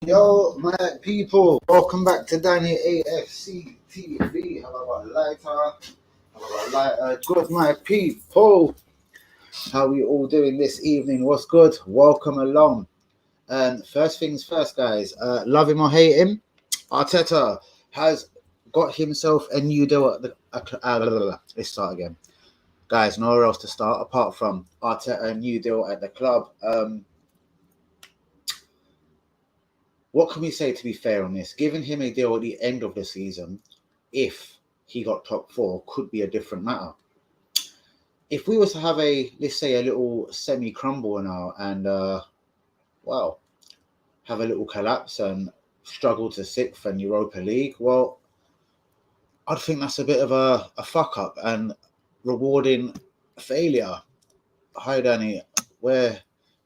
Yo, my people, welcome back to Danny AFC TV. Have I got a lighter? Have I got a lighter? Good, my people. How are we all doing this evening? What's good? Welcome along. First things first, guys. Love him or hate him, Arteta has got himself a new deal at the. Let's start again, guys. Nowhere else to start apart from Arteta, a new deal at the club. What can we say to be fair on this? Giving him a deal at the end of the season, if he got top four, could be a different matter. If we was to have let's say a little semi-crumble now and, have a little collapse and struggle to sixth and Europa League, well, I'd think that's a bit of a fuck up and rewarding failure. Hi, Danny. Where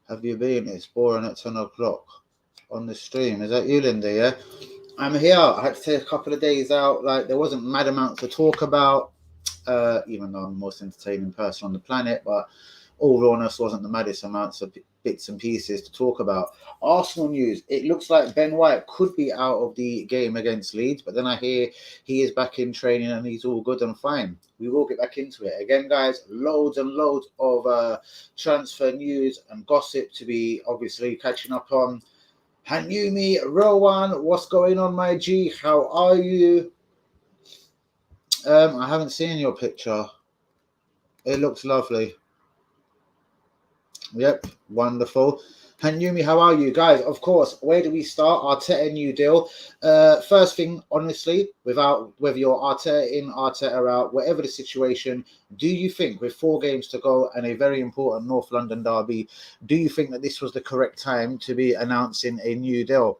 have you been? It's boring at 10 o'clock. On the stream. Is that you, Linda? Yeah, I'm here. I had to take a couple of days out. Like, there wasn't mad amounts to talk about, even though I'm the most entertaining person on the planet, but all rawness wasn't the maddest amounts of bits and pieces to talk about. Arsenal news. It looks like Ben White could be out of the game against Leeds, but then I hear he is back in training and he's all good and fine. We will get back into it. Again, guys, loads and loads of transfer news and gossip to be obviously catching up on. Hanyumi, Rowan, what's going on, my G? How are you? I haven't seen your picture. It looks lovely. Yep, wonderful. Hanyumi, how are you? Guys, of course, where do we start? Arteta new deal. First thing, honestly, without whether you're Arteta in, Arteta out, whatever the situation, do you think with 4 games to go and a very important North London derby, do you think that this was the correct time to be announcing a new deal?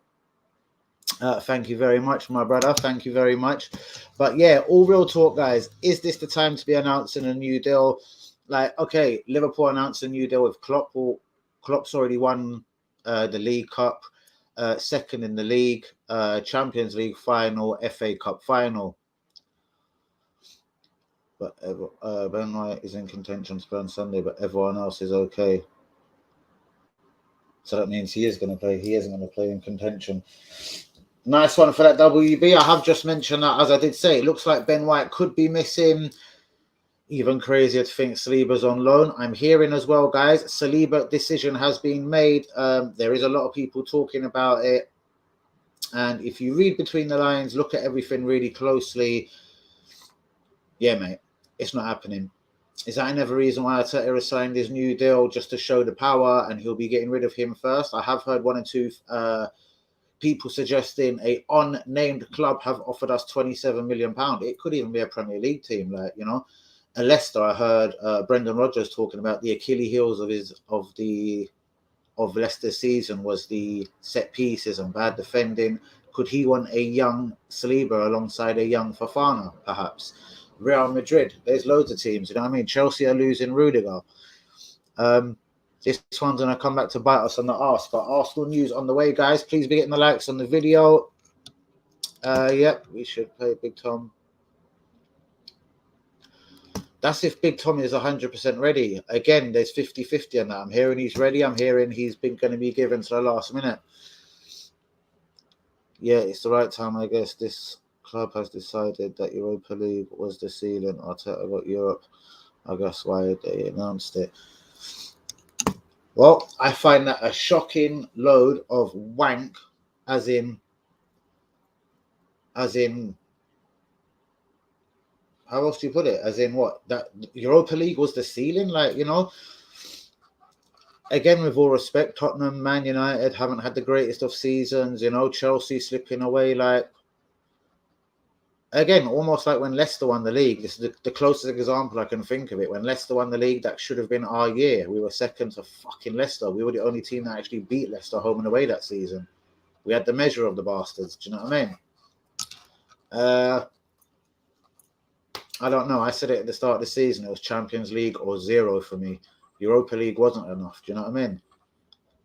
Thank you very much, my brother. Thank you very much. But yeah, all real talk, guys. Is this the time to be announcing a new deal? Like, okay, Liverpool announced a new deal with Klopp. Well, Klopp's already won the League Cup, second in the league, Champions League final, FA Cup final. But Ben White is in contention to play on Sunday, but everyone else is okay. So that means he is going to play. He isn't going to play in contention. Nice one for that WB. I have just mentioned that, as I did say, it looks like Ben White could be missing. Even crazier to think Saliba's on loan. I'm hearing as well, guys, Saliba decision has been made. There is a lot of people talking about it. And if you read between the lines, look at everything really closely. Yeah, mate, it's not happening. Is that another reason why Arteta has signed his new deal, just to show the power and he'll be getting rid of him first? I have heard one or two people suggesting a unnamed club have offered us £27 million. It could even be a Premier League team, like, you know. And Leicester, I heard Brendan Rodgers talking about the Achilles heels of Leicester's season was the set pieces and bad defending. Could he want a young Saliba alongside a young Fofana, perhaps? Real Madrid, there's loads of teams, you know what I mean? Chelsea are losing Rudiger. This one's going to come back to bite us on the arse. But Arsenal news on the way, guys. Please be getting the likes on the video. Yep, we should play Big Tom. That's if Big Tom is 100% ready. Again, there's 50-50 on that. I'm hearing he's ready. I'm hearing he's been going to be given to the last minute. Yeah, it's the right time, I guess. This club has decided that Europa League was the ceiling. Arteta got Europe. I guess why they announced it. Well, I find that a shocking load of wank, as in, how else do you put it? As in what? That Europa League was the ceiling? Like, you know, again, with all respect, Tottenham, Man United haven't had the greatest of seasons, you know, Chelsea slipping away, like, again, almost like when Leicester won the league. This is the closest example I can think of it. When Leicester won the league, that should have been our year. We were second to fucking Leicester. We were the only team that actually beat Leicester home and away that season. We had the measure of the bastards. Do you know what I mean? I don't know. I said it at the start of the season. It was Champions League or zero for me. Europa League wasn't enough. Do you know what I mean?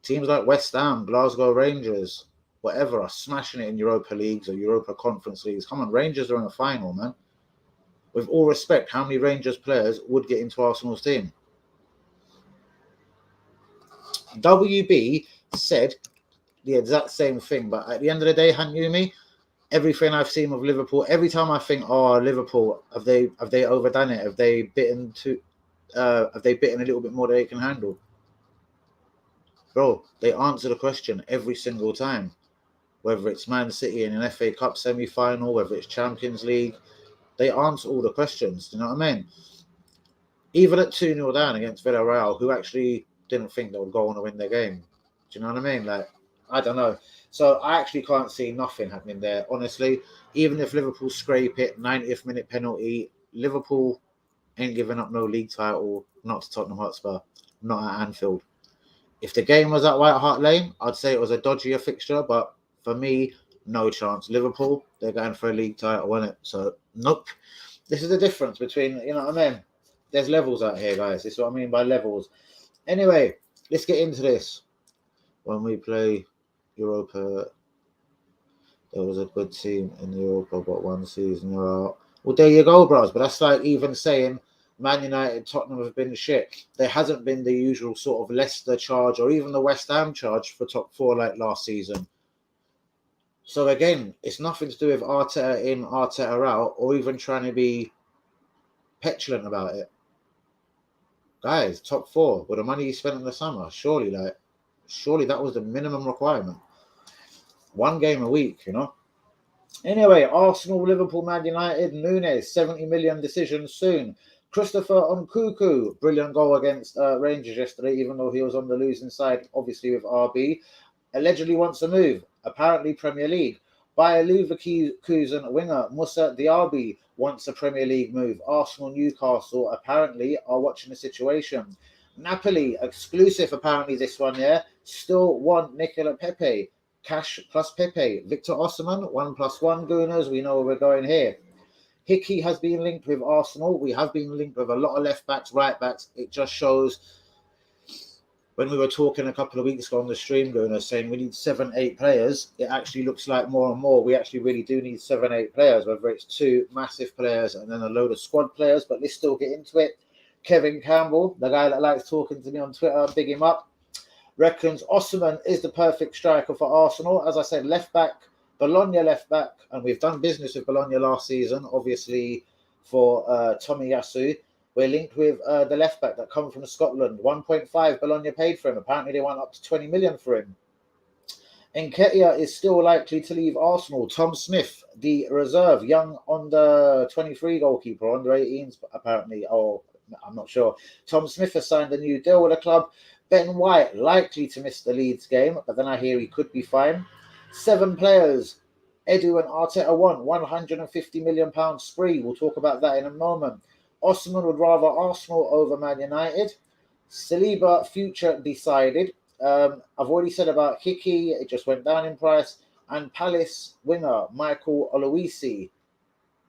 Teams like West Ham, Glasgow Rangers, whatever, are smashing it in Europa Leagues or Europa Conference Leagues. Come on, Rangers are in a final, man. With all respect, how many Rangers players would get into Arsenal's team? WB said the exact same thing. But at the end of the day, Yumi, everything I've seen of Liverpool, every time I think, oh, Liverpool, have they overdone it? Have they bitten a little bit more than they can handle? Bro, they answer the question every single time. Whether it's Man City in an FA Cup semi-final, whether it's Champions League, they answer all the questions. Do you know what I mean? Even at 2-0 down against Villarreal, who actually didn't think they would go on to win their game. Do you know what I mean? Like, I don't know. So I actually can't see nothing happening there, honestly. Even if Liverpool scrape it, 90th minute penalty, Liverpool ain't giving up no league title, not to Tottenham Hotspur, not at Anfield. If the game was at White Hart Lane, I'd say it was a dodgier fixture, but for me, no chance. Liverpool, they're going for a league title, isn't it? So, nope. This is the difference between, you know what I mean? There's levels out here, guys. This is what I mean by levels. Anyway, let's get into this. When we play Europa, there was a good team in Europa, but one season you're out. Well, there you go, bros. But that's like even saying Man United, Tottenham have been shit. There hasn't been the usual sort of Leicester charge or even the West Ham charge for top four like last season. So again, it's nothing to do with Arteta in, Arteta out, or even trying to be petulant about it. Guys, top four with the money you spent in the summer, surely that was the minimum requirement. One game a week, you know. Anyway, Arsenal, Liverpool, Man United, Nunes, 70 million decision soon. Christopher Nkunku, brilliant goal against Rangers yesterday, even though he was on the losing side, obviously with RB. Allegedly wants a move, apparently Premier League. Bayer Leverkusen winger Musa Diaby wants a Premier League move. Arsenal, Newcastle apparently are watching the situation. Napoli, exclusive apparently this one, yeah, still want Nicola Pepe. Cash plus Pepe. Victor Osimhen, 1+1 Gooners. We know where we're going here. Hickey has been linked with Arsenal. We have been linked with a lot of left backs, right backs. It just shows when we were talking a couple of weeks ago on the stream, Gooners, saying we need 7-8 players. It actually looks like more and more we actually really do need 7-8 players, whether it's 2 massive players and then a load of squad players. But let's still get into it. Kevin Campbell, the guy that likes talking to me on Twitter, big him up. Reckons Osimhen is the perfect striker for Arsenal. As I said, left back, Bologna left back, and we've done business with Bologna last season, obviously for Tomiyasu. We're linked with the left back that come from Scotland. 1.5 Bologna paid for him. Apparently they want up to 20 million for him. Nketiah is still likely to leave Arsenal. Tom Smith, the reserve, young under 23 goalkeeper, under 18s apparently. Oh, I'm not sure. Tom Smith has signed a new deal with the club. Ben White likely to miss the Leeds game, but then I hear he could be fine. 7 players. Edu and Arteta want £150 million spree. We'll talk about that in a moment. Osimhen would rather Arsenal over Man United. Saliba future decided. I've already said about Hickey. It just went down in price. And Palace winger Michael Oloisi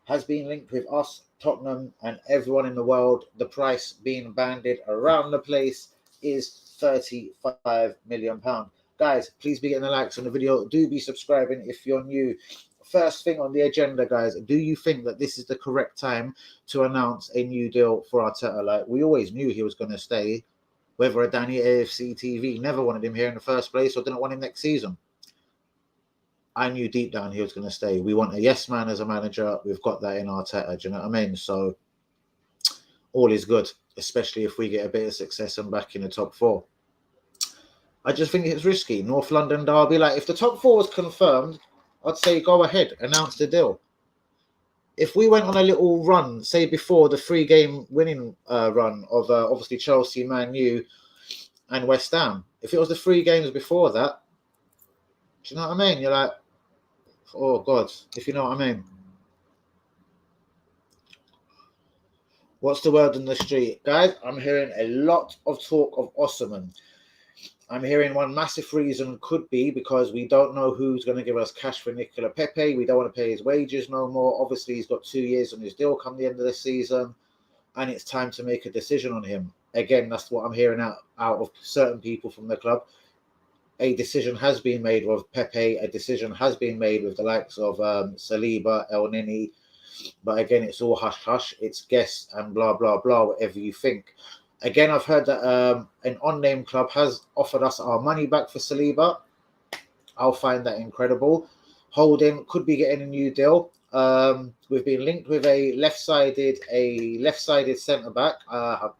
has been linked with us, Tottenham, and everyone in the world. The price being banded around the place is £35 million. Guys, please be getting the likes on the video. Do be subscribing if you're new. First thing on the agenda, guys, do you think that this is the correct time to announce a new deal for Arteta? Like, we always knew he was going to stay, whether a Danny AFC TV never wanted him here in the first place or didn't want him next season. I knew deep down he was going to stay. We want a yes man as a manager. We've got that in Arteta. Do you know what I mean? So all is good, especially if we get a bit of success and back in the top 4. I just think it's risky. North London derby. Like, if the top 4 was confirmed, I'd say go ahead, announce the deal. If we went on a little run, say before the 3-game winning run of obviously Chelsea, Man U, and West Ham, if it was the 3 games before that, do you know what I mean? You're like, oh God, if you know what I mean. What's the word on the street? Guys, I'm hearing a lot of talk of Osimhen. I'm hearing one massive reason could be because we don't know who's going to give us cash for Nicola Pepe. We don't want to pay his wages no more. Obviously, he's got 2 years on his deal come the end of the season, and it's time to make a decision on him. Again, that's what I'm hearing out of certain people from the club. A decision has been made with Pepe. A decision has been made with the likes of Saliba, El Nini. But again, it's all hush-hush. It's guess and blah, blah, blah, whatever you think. Again, I've heard that an unnamed club has offered us our money back for Saliba. I'll find that incredible. Holding could be getting a new deal. We've been linked with a left-sided centre back.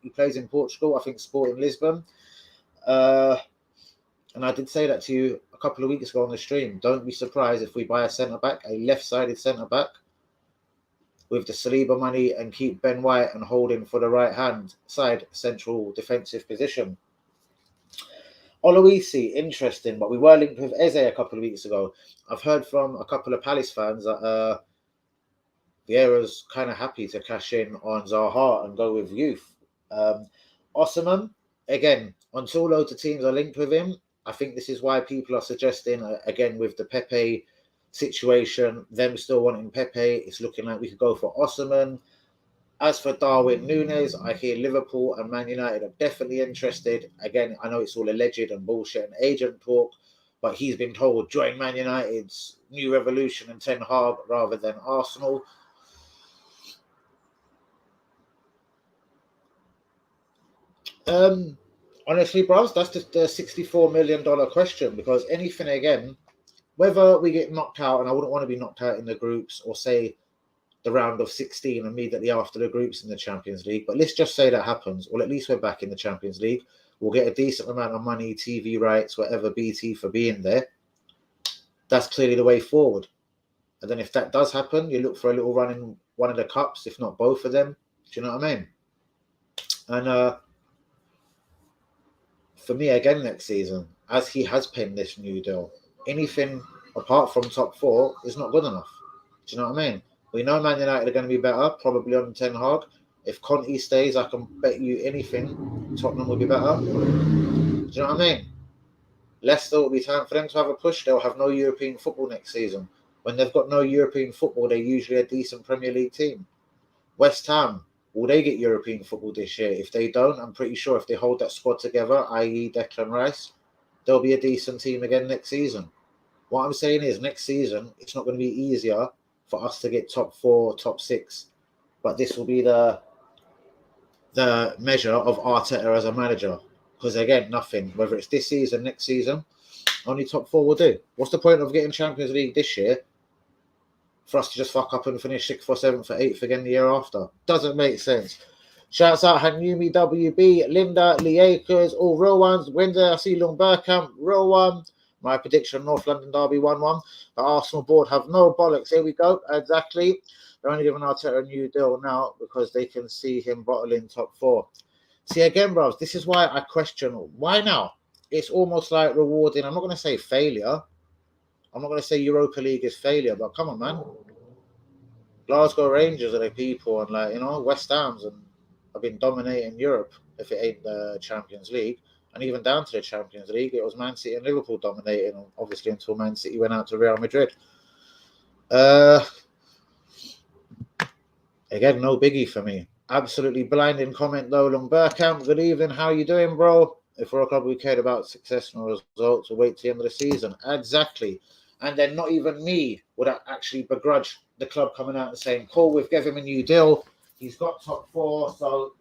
He plays in Portugal, I think Sporting Lisbon. And I did say that to you a couple of weeks ago on the stream. Don't be surprised if we buy a centre back, a left-sided centre back, with the Saliba money, and keep Ben White and Holding for the right-hand side central defensive position. Oloisi, interesting, but we were linked with Eze a couple of weeks ago. I've heard from a couple of Palace fans that Vieira's kind of happy to cash in on Zaha and go with youth. Osimhen, again, until loads of teams are linked with him, I think this is why people are suggesting, again, with the Pepe situation, them still wanting Pepe, it's looking like we could go for Osimhen. As for Darwin Núñez, I hear Liverpool and Man United are definitely interested. Again, I know it's all alleged and bullshit and agent talk, but he's been told join Man United's new revolution and Ten Hag rather than Arsenal. Honestly, bros, that's just the $64 million question, because anything, again, whether we get knocked out, and I wouldn't want to be knocked out in the groups, or say the round of 16 immediately after the groups in the Champions League, but let's just say that happens, or at least we're back in the Champions League. We'll get a decent amount of money, TV rights, whatever, BT for being there. That's clearly the way forward. And then if that does happen, you look for a little run in one of the cups, if not both of them. Do you know what I mean? And for me, again, next season, as he has penned this new deal, anything apart from top four is not good enough. Do you know what I mean? We know Man United are going to be better, probably on Ten Hag. If Conte stays, I can bet you anything Tottenham will be better. Do you know what I mean? Leicester will be time for them to have a push. They'll have no European football next season. When they've got no European football, they're usually a decent Premier League team. West Ham, will they get European football this year? If they don't, I'm pretty sure if they hold that squad together, i.e. Declan Rice, they'll be a decent team again next season. What I'm saying is, next season, it's not going to be easier for us to get top four, top six. But this will be the measure of Arteta as a manager. Because again, nothing. Whether it's this season, next season, only top four will do. What's the point of getting Champions League this year for us to just fuck up and finish 6th or 7th or 8th again the year after? Doesn't make sense. Shouts out Hanumi WB, Linda, Lee Akers, all real ones. Windsor, I see Long Burkamp, real one. My prediction, North London Derby 1-1. The Arsenal board have no bollocks. Here we go. Exactly. They're only giving Arteta a new deal now because they can see him bottling top four. See, again, bros, this is why I question, why now? It's almost like rewarding. I'm not going to say failure. I'm not going to say Europa League is failure, but come on, man. Glasgow Rangers are the people, and, West Ham's and have been dominating Europe if it ain't the Champions League. And even down to the Champions League, it was Man City and Liverpool dominating, obviously, until Man City went out to Real Madrid. Again, no biggie for me. Absolutely blinding comment, though. Long Burkamp, good evening. How you doing, bro? If we're a club we cared about success and results, we'll wait till the end of the season. Exactly. And then not even me would actually begrudge the club coming out and saying, cool, we've given him a new deal. He's got top four, so,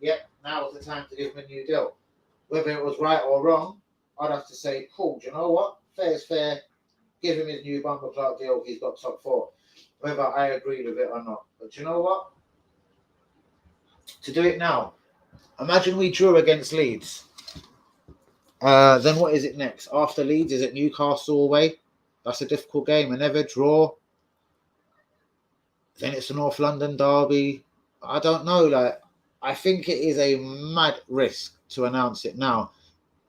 now's the time to give him a new deal. Whether it was right or wrong, I'd have to say, cool, do you know what? Fair is fair. Give him his new bumper club deal. He's got top four. Whether I agree with it or not. But you know what? To do it now, imagine we drew against Leeds. Then what is it next? After Leeds, is it Newcastle away? That's a difficult game. Another draw. Then it's the North London derby. I don't know. I think it is a mad risk to announce it now.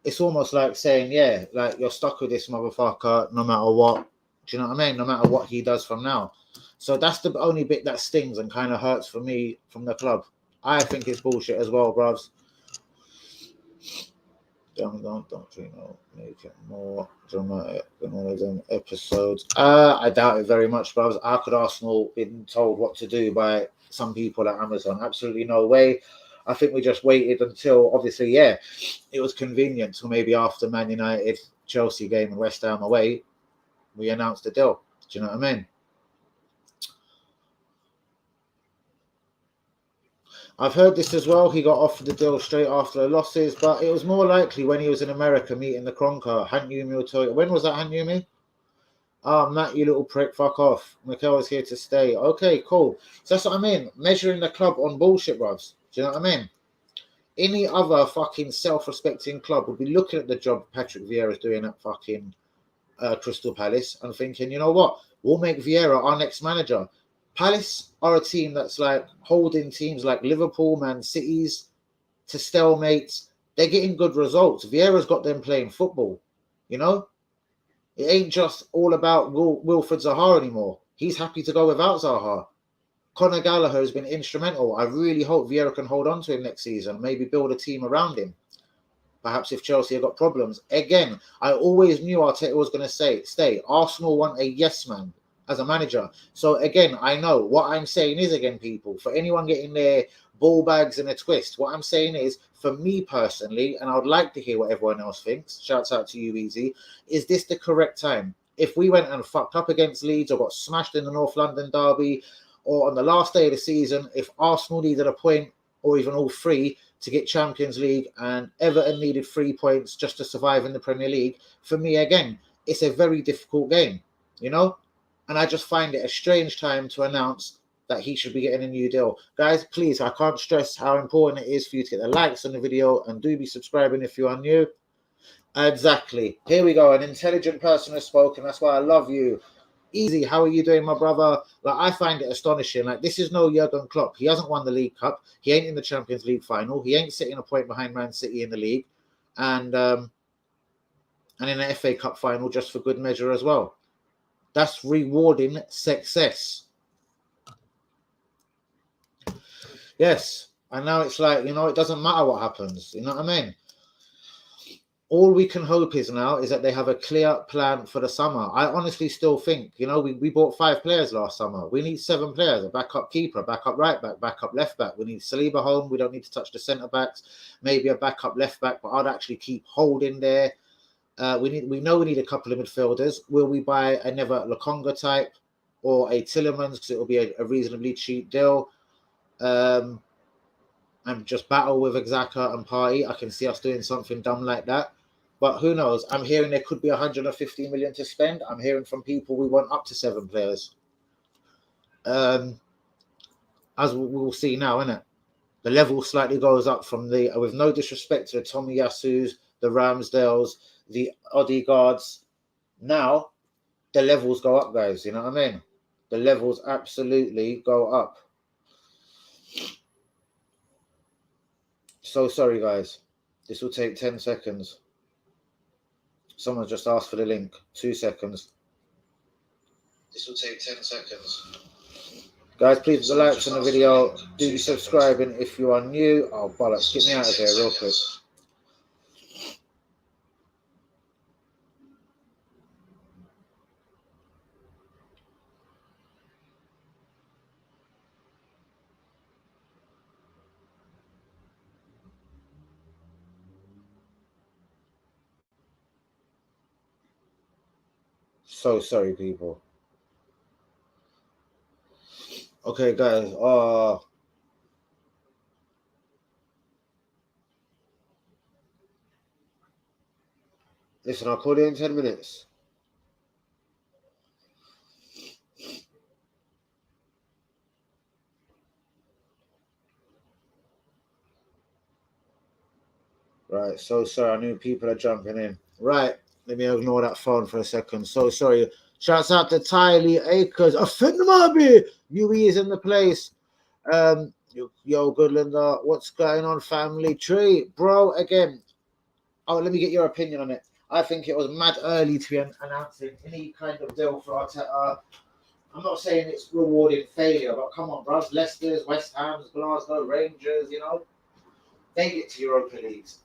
It's almost like saying, you're stuck with this motherfucker no matter what. Do you know what I mean? No matter what he does from now. So that's the only bit that stings and kind of hurts for me from the club. I think it's bullshit as well, bruvs. Don't make it more dramatic than all of them episodes. I doubt it very much, bruvs. How could Arsenal been told what to do by some people at Amazon? Absolutely no way. I think we just waited until, obviously, it was convenient. So maybe after Man United, Chelsea game and West Ham away, we announced the deal. Do you know what I mean? I've heard this as well. He got offered the deal straight after the losses, but it was more likely when he was in America meeting the Cronker. Hanumi will tell you. When was that, Hanumi? Oh, Matt, you little prick, fuck off. Mikel is here to stay. Okay, cool. So that's what I mean. Measuring the club on bullshit, bruv. Do you know what I mean? Any other fucking self-respecting club would be looking at the job Patrick Vieira is doing at fucking Crystal Palace and thinking, you know what? We'll make Vieira our next manager. Palace are a team that's like holding teams like Liverpool, Man City's to stalemates. They're getting good results. Vieira's got them playing football, you know? It ain't just all about Wilfred Zaha anymore. He's happy to go without Zaha. Conor Gallagher has been instrumental. I really hope Vieira can hold on to him next season, maybe build a team around him. Perhaps if Chelsea have got problems. Again, I always knew Arteta was going to stay. Arsenal want a yes man as a manager. So again, I know what I'm saying is, again, people, for anyone getting their ball bags in a twist, what I'm saying is, for me personally, and I would like to hear what everyone else thinks, shouts out to you, Easy, is this the correct time? If we went and fucked up against Leeds or got smashed in the North London derby, or on the last day of the season, if Arsenal needed a point or even all three to get Champions League and Everton needed 3 points just to survive in the Premier League, for me, again, it's a very difficult game, you know? And I just find it a strange time to announce that he should be getting a new deal. Guys, please, I can't stress how important it is for you to get the likes on the video and do be subscribing if you are new. Exactly. Here we go. An intelligent person has spoken. That's why I love you. Easy, how are you doing, my brother? Like, I find it astonishing. Like, this is no Jurgen Klopp. He hasn't won the League Cup. He ain't in the Champions League final. He ain't sitting a point behind Man City in the league, and in the FA Cup final just for good measure as well. That's rewarding success. Yes, and now it's like, you know, it doesn't matter what happens. You know what I mean? All we can hope is now is that they have a clear plan for the summer. I honestly still think, you know, we bought 5 players last summer. We need 7 players, a backup keeper, backup right back, backup left back. We need Saliba home. We don't need to touch the centre backs. Maybe a backup left back, but I'd actually keep Holding there. We know we need a couple of midfielders. Will we buy another Lokonga type or a Tillemans because it will be a reasonably cheap deal? And just battle with Xhaka and Partey. I can see us doing something dumb like that. But who knows? I'm hearing there could be 150 million to spend. I'm hearing from people we want up to 7 players. As we'll see now, innit? The level slightly goes up from the, with no disrespect to the Tomiyasu's, the Ramsdales, the Odegaards. Now, the levels go up, guys. You know what I mean? The levels absolutely go up. So sorry, guys. This will take 10 seconds. Someone just asked for the link. 2 seconds. This will take 10 seconds. Guys, please put the likes on the video. Do be subscribing if you are new. Oh, bollocks. Get me out of here real quick. So sorry, people. Okay, guys. Listen, I'll call you in 10 minutes. Right, so sorry. I knew people are jumping in. Right, let me ignore that phone for a second. So sorry. Shouts out to Tylee Acres. Afinmabi! UE is in the place. Yo, good Linda. What's going on, family tree? Bro, again. Oh, let me get your opinion on it. I think it was mad early to be announcing any kind of deal for Arteta. I'm not saying it's rewarding failure, but come on, bros. Leicester's, West Ham's, Glasgow, Rangers, you know, they get to Europa Leagues.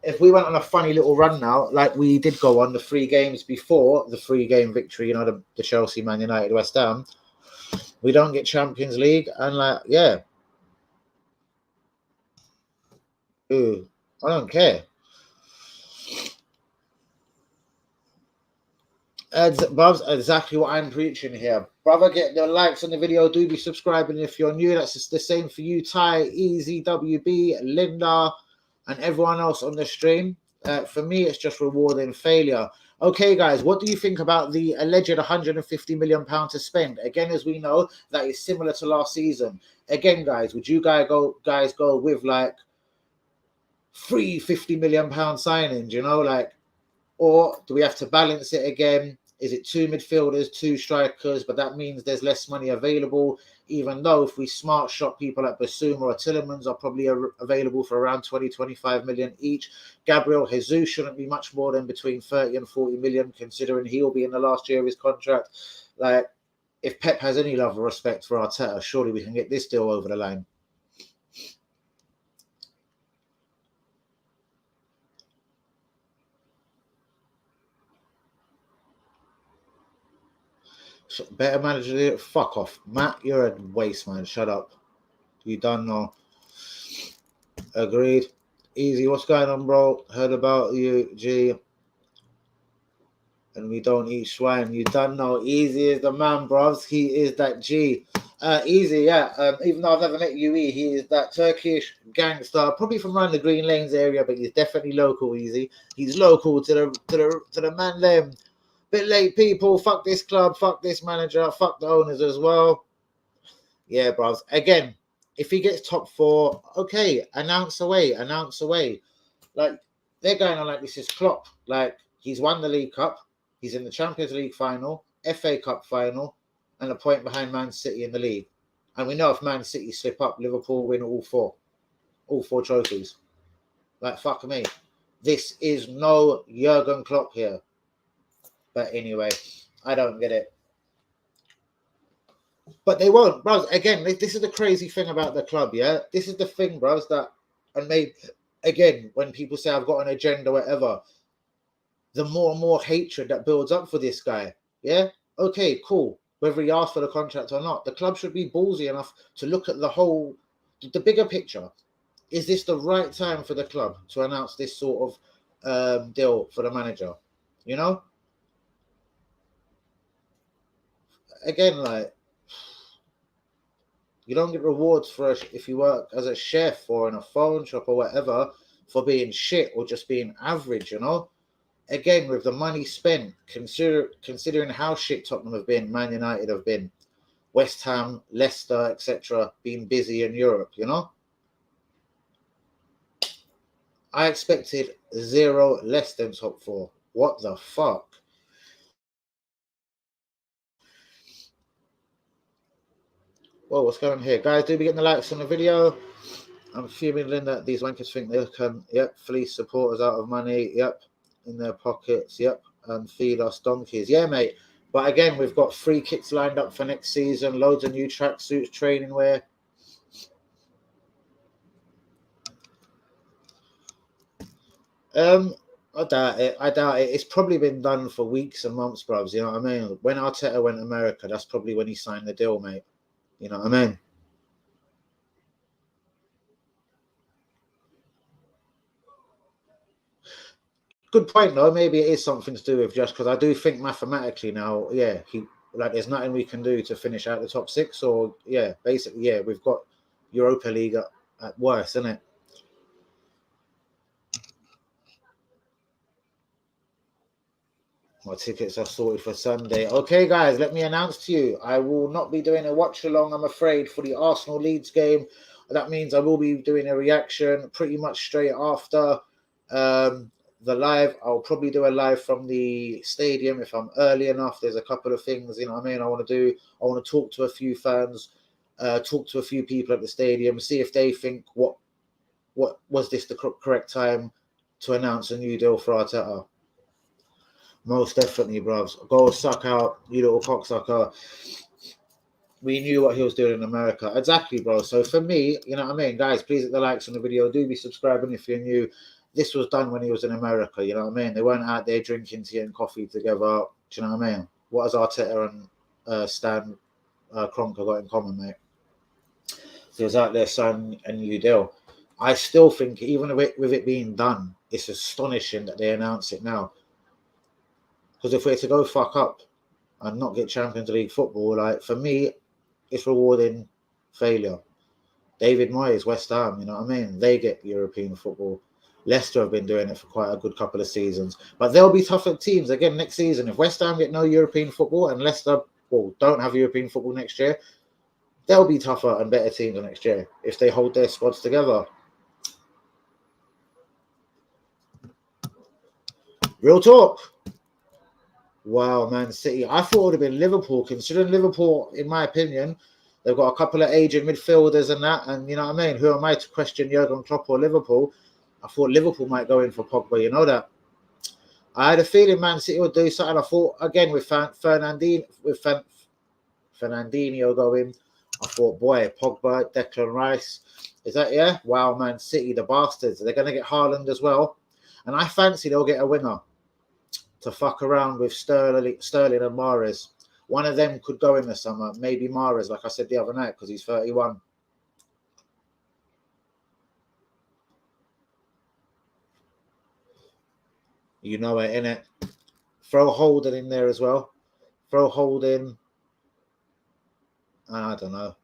If we went on a funny little run now, like we did go on the 3 games before the 3-game victory, you know, the Chelsea, Man United, West Ham, we don't get Champions League, and like, yeah. Ooh, I don't care. Bubs, exactly what I'm preaching here. Brother, get the likes on the video. Do be subscribing if you're new. That's just the same for you, Ty, Easy, WB, Linda, and everyone else on the stream. For me, it's just rewarding failure. Okay, guys, what do you think about the alleged £150 million to spend? Again, as we know, that is similar to last season. Again, guys, would you guys go with like three £50 million signings, you know, like, or do we have to balance it again? Is it two midfielders, two strikers, but that means there's less money available, even though if we smart shop people like Basuma or Tillemans are probably available for around 20-25 million each. Gabriel Jesus shouldn't be much more than between 30 and 40 million, considering he'll be in the last year of his contract. Like, if Pep has any love or respect for Arteta, surely we can get this deal over the line. Better manager, fuck off. Matt, you're a waste, man. Shut up. You done know. Agreed. Easy, what's going on, bro? Heard about you, G. And we don't eat swine. You done know. Easy is the man, bros. He is that G. Easy, yeah. Even though I've never met UE, he is that Turkish gangster, probably from around the Green Lanes area, but he's definitely local. Easy. He's local to the man. Them bit late people. Fuck this club. Fuck this manager. Fuck the owners as well. Yeah, bros. Again, if he gets top four, okay, announce away. Like, they're going on like this is Klopp. Like, he's won the League Cup, he's in the Champions League final, FA Cup final, and a point behind Man City in the league. And we know if Man City slip up, Liverpool win all four trophies. Like, fuck me. This is no Jurgen Klopp here. But anyway, I don't get it. But they won't, bros. Again, this is the crazy thing about the club, yeah? This is the thing, bros, that, and maybe, again, when people say I've got an agenda, whatever, the more and more hatred that builds up for this guy, yeah? Okay, cool. Whether he asked for the contract or not, the club should be ballsy enough to look at the bigger picture. Is this the right time for the club to announce this sort of deal for the manager? You know? Again, like, you don't get rewards if you work as a chef or in a phone shop or whatever for being shit or just being average, you know? Again, with the money spent, considering how shit Tottenham have been, Man United have been, West Ham, Leicester, etc., being busy in Europe, you know? I expected 0 less than top 4. What the fuck? Whoa, what's going on here? Guys, do be getting the likes on the video. I'm fuming that these wankers think they can, fleece supporters out of money, in their pockets, and feed us donkeys. Yeah, mate. But again, we've got free kits lined up for next season, loads of new tracksuits, training wear. I doubt it. It's probably been done for weeks and months, bruvs. You know what I mean? When Arteta went to America, that's probably when he signed the deal, mate. You know what I mean? Good point, though. Maybe it is something to do with just because I do think mathematically now, there's nothing we can do to finish out the top 6. Or basically, we've got Europa League at worst, isn't it? My tickets are sorted for Sunday. Okay, guys, let me announce to you, I will not be doing a watch along, I'm afraid, for the Arsenal Leeds game. That means I will be doing a reaction pretty much straight after the live. I'll probably do a live from the stadium if I'm early enough. There's a couple of things, you know what I mean, I want to do. I want to talk to a few fans, talk to a few people at the stadium, see if they think what was this the correct time to announce a new deal for Arteta. Most definitely, bros. Go suck out, you little cocksucker. We knew what he was doing in America. Exactly, bro. So for me, you know what I mean? Guys, please hit the likes on the video. Do be subscribing if you're new. This was done when he was in America, you know what I mean? They weren't out there drinking tea and coffee together. Do you know what I mean? What has Arteta and Stan Kroenke got in common, mate? So he was out there signing a new deal. I still think, even with it being done, it's astonishing that they announce it now. Because if we're to go fuck up and not get Champions League football, like, for me, it's rewarding failure. David Moyes, West Ham, you know what I mean? They get European football. Leicester have been doing it for quite a good couple of seasons. But they'll be tougher teams again next season. If West Ham get no European football and Leicester don't have European football next year, they'll be tougher and better teams next year if they hold their squads together. Real talk. Wow, Man City. I thought it would have been Liverpool, considering Liverpool, in my opinion, they've got a couple of aging midfielders and that. And you know what I mean? Who am I to question Jurgen Klopp or Liverpool? I thought Liverpool might go in for Pogba. You know that. I had a feeling Man City would do something. I thought, again, with Fernandinho going, I thought, boy, Pogba, Declan Rice. Is that, yeah? Wow, Man City, the bastards. They're going to get Haaland as well. And I fancy they'll get a winger to fuck around with Sterling and Mahrez. One of them could go in the summer. Maybe Mahrez, like I said the other night, because he's 31. You know it, innit? Throw Holden in there as well. Throw Holden. I don't know.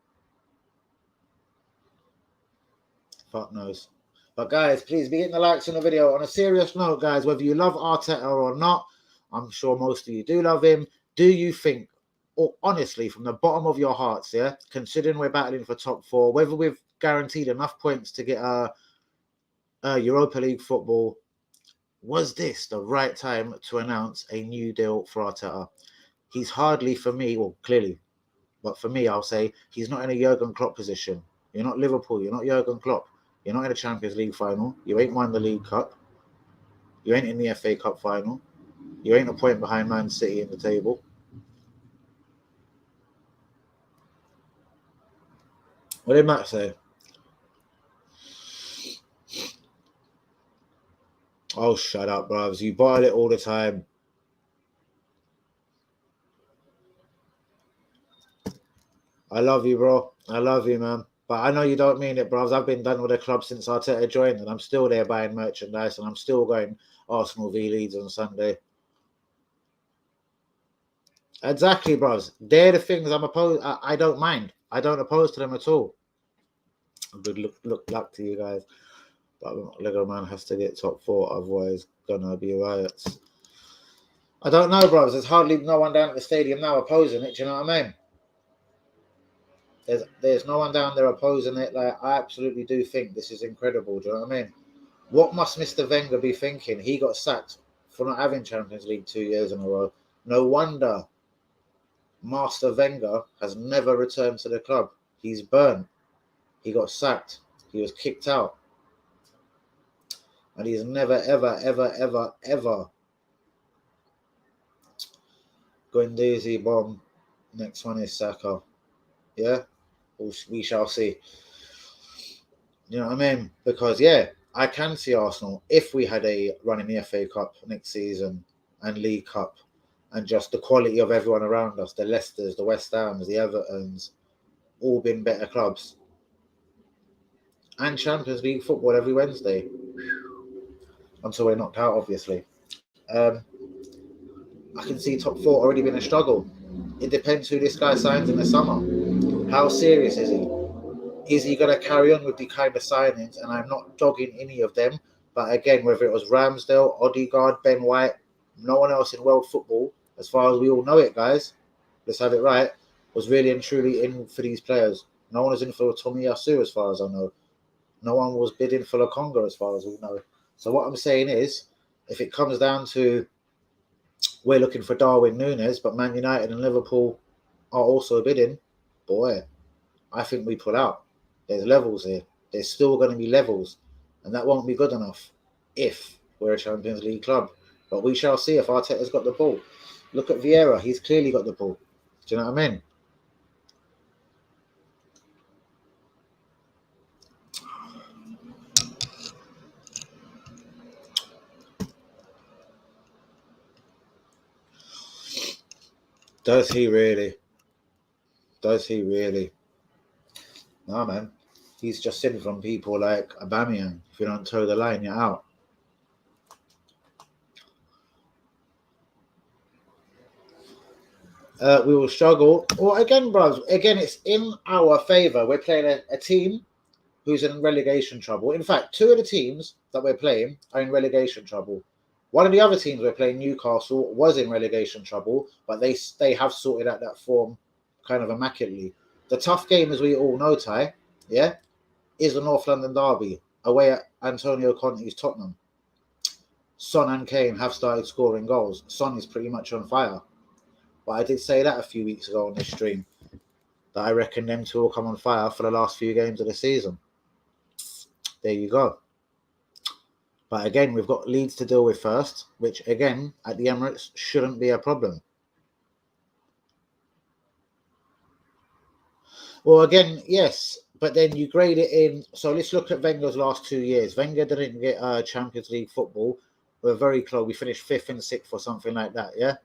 Fuck knows. But guys, please be hitting the likes on the video. On a serious note, guys, whether you love Arteta or not, I'm sure most of you do love him. Do you think, or honestly, from the bottom of your hearts, yeah, considering we're battling for top 4, whether we've guaranteed enough points to get a Europa League football, was this the right time to announce a new deal for Arteta? He's hardly, for me, well, clearly, but for me, I'll say he's not in a Jurgen Klopp position. You're not Liverpool. You're not Jurgen Klopp. You're not in a Champions League final. You ain't won the League Cup. You ain't in the FA Cup final. You ain't a point behind Man City in the table. What did Matt say? Oh, shut up, bros. You bottle it all the time. I love you, bro. I love you, man. But I know you don't mean it, bros. I've been done with the club since Arteta joined, and I'm still there buying merchandise, and I'm still going Arsenal v Leeds on Sunday. Exactly, bros. They're the things I'm opposed. I don't mind. I don't oppose to them at all. Good luck to you guys. But Lego Man has to get top 4, otherwise gonna be riots. I don't know, bros. There's hardly no one down at the stadium now opposing it. Do you know what I mean? There's no one down there opposing it. Like, I absolutely do think this is incredible. Do you know what I mean? What must Mr. Wenger be thinking? He got sacked for not having Champions League 2 years in a row. No wonder Master Wenger has never returned to the club. He's burnt. He got sacked. He was kicked out. And he's never, ever Guendouzi bomb. Next one is Saka. Yeah? We shall see. You know what I mean? Because, yeah, I can see Arsenal, if we had a run in the FA Cup next season and League Cup, and just the quality of everyone around us, the Leicesters, the West Hams, the Evertons, all been better clubs. And Champions League football every Wednesday. Until we're knocked out, obviously. I can see top 4 already being a struggle. It depends who this guy signs in the summer. How serious is he? Is he going to carry on with the kind of signings? And I'm not dogging any of them. But again, whether it was Ramsdale, Odegaard, Ben White, no one else in world football, as far as we all know it, guys, let's have it right, was really and truly in for these players. No one was in for Tomiyasu, as far as I know. No one was bidding for Lokonga, as far as we know. So what I'm saying is, if it comes down to we're looking for Darwin Núñez, but Man United and Liverpool are also bidding, boy, I think we pull out. There's levels here. There's still going to be levels, and that won't be good enough if we're a Champions League club. But we shall see if Arteta's got the ball. Look at Vieira. He's clearly got the ball. Do you know what I mean? Does he really? Does he really? No, man. He's just sitting from people like Aubameyang. If you don't toe the line, you're out. We will struggle. Well, again, bros, again, it's in our favour. We're playing a team who's in relegation trouble. In fact, two of the teams that we're playing are in relegation trouble. One of the other teams we're playing, Newcastle, was in relegation trouble, but they have sorted out that form kind of immaculately. The tough game, as we all know, Ty, yeah, is the North London derby away at Antonio Conte's Tottenham. Son and Kane have started scoring goals. Son is pretty much on fire. But I did say that a few weeks ago on this stream, that I reckon them two will come on fire for the last few games of the season. There you go. But again, we've got Leeds to deal with first, which again, at the Emirates, shouldn't be a problem. Well, again, yes, but then you grade it in. So let's look at Wenger's last 2 years. Wenger didn't get Champions League football. We're very close. We finished 5th and 6th or something like that, yeah?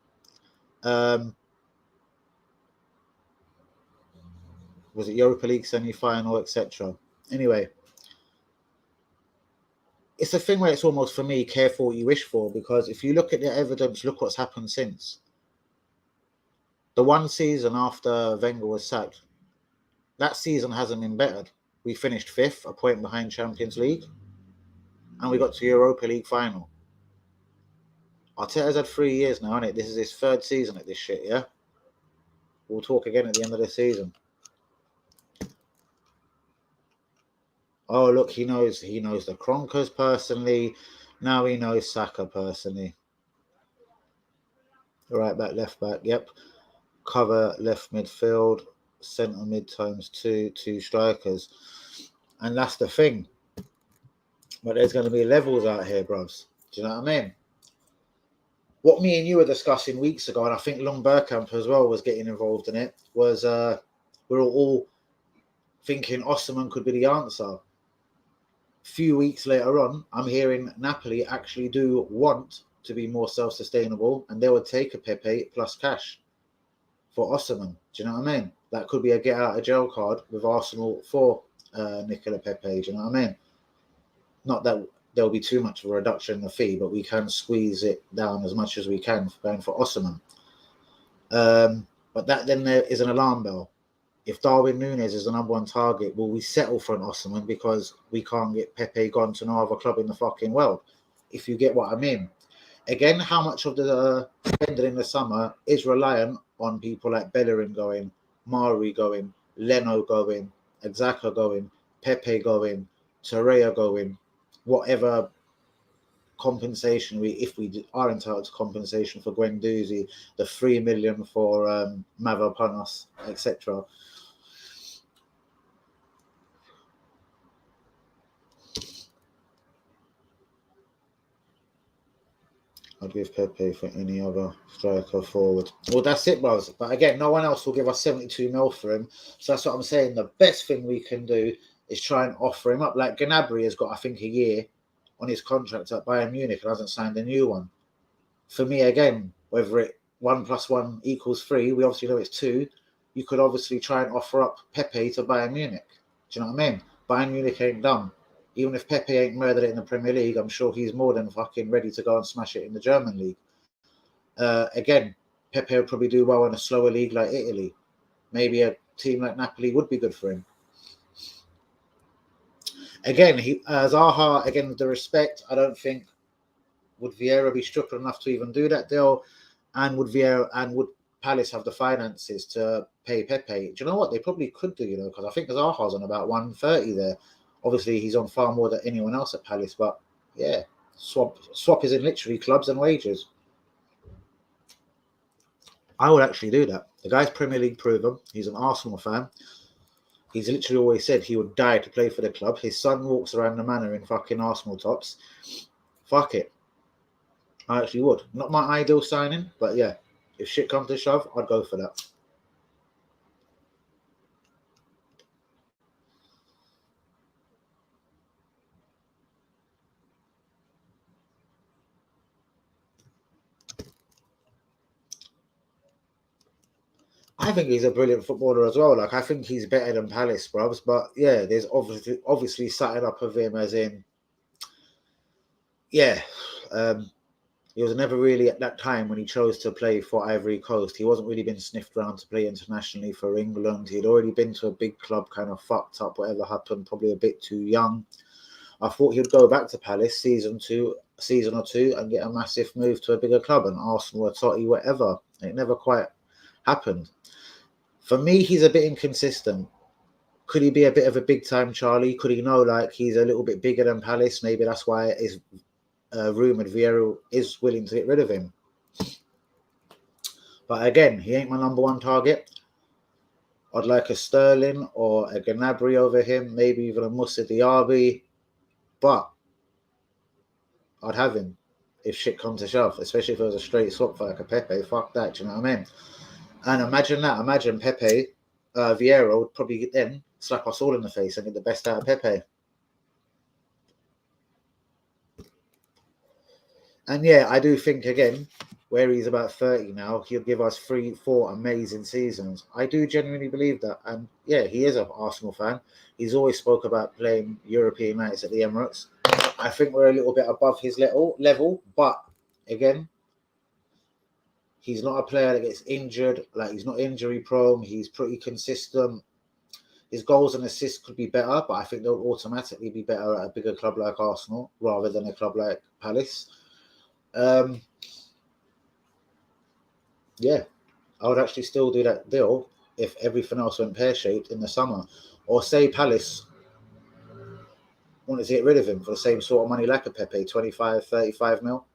Was it Europa League semi-final, etc.? Anyway, it's a thing where it's almost, for me, careful what you wish for, because if you look at the evidence, look what's happened since. The one season after Wenger was sacked, that season hasn't been bettered. We finished 5th, a point behind Champions League, and we got to Europa League final. Arteta's had 3 years now, isn't it? This is his 3rd season at this shit, yeah? We'll talk again at the end of the season. Oh, look, he knows the Kroenkes personally. Now he knows Saka personally. Right back, left back, yep. Cover, left midfield, centre mid times 2 strikers. And that's the thing. But there's going to be levels out here, bros. Do you know what I mean? What me and you were discussing weeks ago, and I think Long Bergkamp as well was getting involved in it, was we're all thinking Osimhen could be the answer. Few weeks later on, I'm hearing Napoli actually do want to be more self-sustainable, and they would take a Pepe plus cash for Osimhen. Do you know what I mean? That could be a get-out-of-jail card with Arsenal for Nicola Pepe. Do you know what I mean? Not that there'll be too much of a reduction in the fee, but we can squeeze it down as much as we can for going for Osimhen. But that then there is an alarm bell. If Darwin Núñez is the number 1 target, will we settle for an Osimhen because we can't get Pepe gone to no other club in the fucking world? If you get what I mean. Again, how much of the spending in the summer is reliant on people like Bellerin going, Mari going, Leno going, Xhaka going, Pepe going, Torreira going, whatever compensation if we are entitled to compensation for Guendouzi, the 3 million for Mavropanos, etc. I'd give Pepe for any other striker forward. Well, that's it, bros. But again, no one else will give us 72 mil for him. So that's what I'm saying. The best thing we can do is try and offer him up. Like Gnabry has got, I think, a year on his contract at Bayern Munich and hasn't signed a new one. For me, again, whether it 1 + 1 = 3, we obviously know it's 2. You could obviously try and offer up Pepe to Bayern Munich. Do you know what I mean? Bayern Munich ain't dumb. Even if Pepe ain't murdered it in the Premier League, I'm sure he's more than fucking ready to go and smash it in the German league. Again, Pepe would probably do well in a slower league like Italy. Maybe a team like Napoli would be good for him. Again, Zaha, again, with the respect, I don't think would Vieira be stupid enough to even do that deal, and would Palace have the finances to pay Pepe? Do you know what? They probably could do, because I think Zaha's on about 130 there. Obviously, he's on far more than anyone else at Palace, but yeah, swap is in literally clubs and wages. I would actually do that. The guy's Premier League proven. He's an Arsenal fan. He's literally always said he would die to play for the club. His son walks around the manor in fucking Arsenal tops. Fuck it. I actually would. Not my ideal signing, but yeah, if shit comes to shove, I'd go for that. I think he's a brilliant footballer as well. Like, I think he's better than Palace, bruvs. But yeah, there's obviously setting up of him as in, yeah, He was never really at that time when he chose to play for Ivory Coast. He wasn't really been sniffed around to play internationally for England. He'd already been to a big club, kind of fucked up, whatever happened, probably a bit too young. I thought he'd go back to Palace season or two, and get a massive move to a bigger club, and Arsenal or Totti, whatever. It never quite happened. For me, he's a bit inconsistent. Could he be a bit of a big time Charlie? Could he know like he's a little bit bigger than Palace? Maybe that's why it's rumoured Vieira is willing to get rid of him. But again, he ain't my number one target. I'd like a Sterling or a Gnabry over him, maybe even a Moussa Diaby. But I'd have him if shit comes to shove, especially if it was a straight swap for like a Pepe. Fuck that, do you know what I mean? And imagine that. Imagine Pepe, Vieira would probably then slap us all in the face and get the best out of Pepe. And yeah, I do think, again, where he's about 30 now, he'll give us 3-4 amazing seasons. I do genuinely believe that. And yeah, he is an Arsenal fan. He's always spoke about playing European nights at the Emirates. I think we're a little bit above his level, but again, he's not a player that gets injured. Like, he's not injury prone. He's pretty consistent. His goals and assists could be better, but I think they'll automatically be better at a bigger club like Arsenal rather than a club like Palace. Yeah, I would actually still do that deal if everything else went pear-shaped in the summer. Or say Palace wanted to get rid of him for the same sort of money like a Pepe, 25, 35 mil.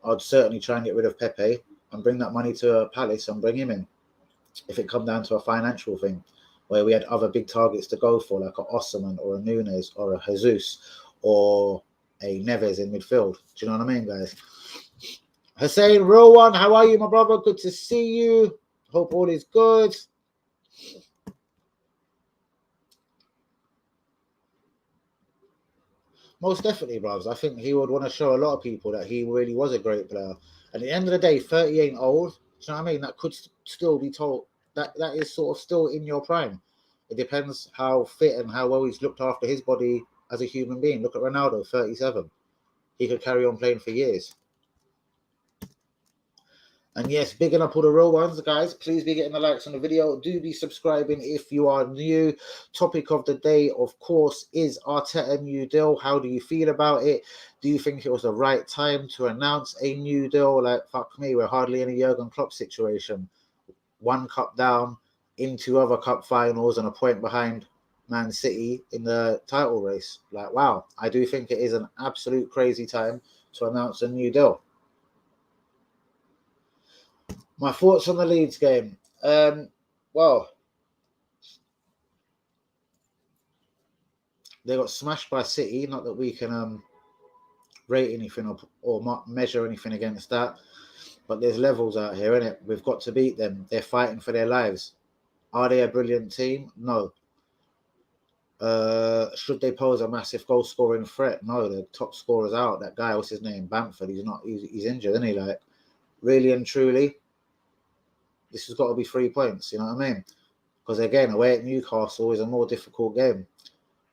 I'd certainly try and get rid of Pepe and bring that money to Palace and bring him in. If it come down to a financial thing, where we had other big targets to go for, like a Osimhen or a Nunes or a Jesus or a Neves in midfield. Do you know what I mean, guys? Hussein, real one, how are you, my brother? Good to see you. Hope all is good. Most definitely, bros. I think he would want to show a lot of people that he really was a great player. And at the end of the day, 30 ain't old. Do you know what I mean? That could still be told. That is sort of still in your prime. It depends how fit and how well he's looked after his body as a human being. Look at Ronaldo, 37. He could carry on playing for years. And yes, bigging up all the real ones, guys. Please be getting the likes on the video. Do be subscribing if you are new. Topic of the day, of course, is Arteta new deal. How do you feel about it? Do you think it was the right time to announce a new deal? Like, fuck me, we're hardly in a Jurgen Klopp situation. One cup down, into other cup finals, and a point behind Man City in the title race. Like, wow, I do think it is an absolute crazy time to announce a new deal. My thoughts on the Leeds game. Well, they got smashed by City. Not that we can rate anything or measure anything against that. But there's levels out here, innit? We've got to beat them. They're fighting for their lives. Are they a brilliant team? No. Should they pose a massive goal scoring threat? No. The top scorer's out. That guy, what's his name? Bamford. He's not. He's injured, isn't he? Like, really and truly, this has got to be 3 points. You know what I mean? Because again, away at Newcastle is a more difficult game.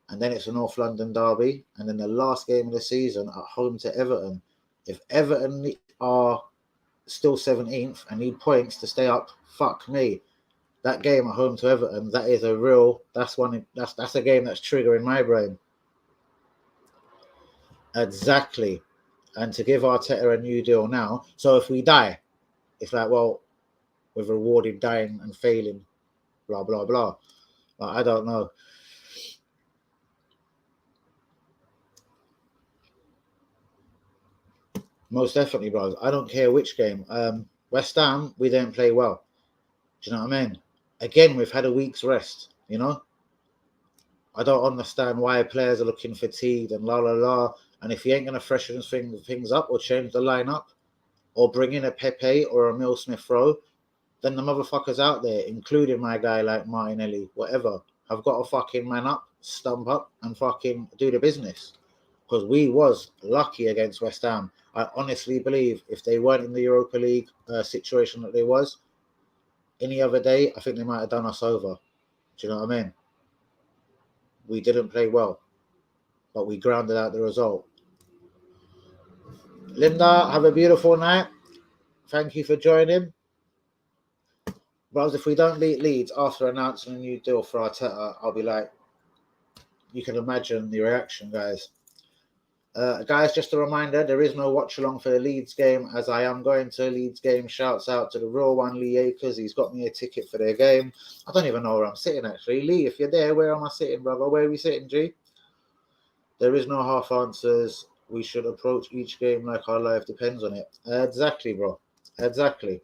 And then it's a North London derby. And then the last game of the season at home to Everton. If Everton are still 17th and need points to stay up, fuck me. That game at home to Everton, that is a real, that's a game that's triggering my brain. Exactly. And to give Arteta a new deal now. So if we die, it's like, well, we've rewarded dying and failing. Blah, blah, blah. Like, I don't know. Most definitely, bro. I don't care which game. West Ham, we don't play well. Do you know what I mean? Again, we've had a week's rest, you know? I don't understand why players are looking fatigued and la, la, la. And if you ain't going to freshen things up or change the lineup or bring in a Pepe or a Mill Smith-Rowe, then the motherfuckers out there, including my guy like Martinelli, whatever, have got to fucking man up, stump up, and fucking do the business. Because we was lucky against West Ham. I honestly believe if they weren't in the Europa League situation that they was, any other day, I think they might have done us over. Do you know what I mean? We didn't play well, but we grounded out the result. Linda, have a beautiful night. Thank you for joining. Bros, if we don't beat Leeds after announcing a new deal for Arteta, I'll be like, you can imagine the reaction, guys. Guys, just a reminder, there is no watch along for the Leeds game, as I am going to a Leeds game. Shouts out to the real one, Lee Akers. He's got me a ticket for their game. I don't even know where I'm sitting, actually. Lee, if you're there, where am I sitting, brother? Where are we sitting, G? There is no half answers. We should approach each game like our life depends on it. Exactly, bro. Exactly.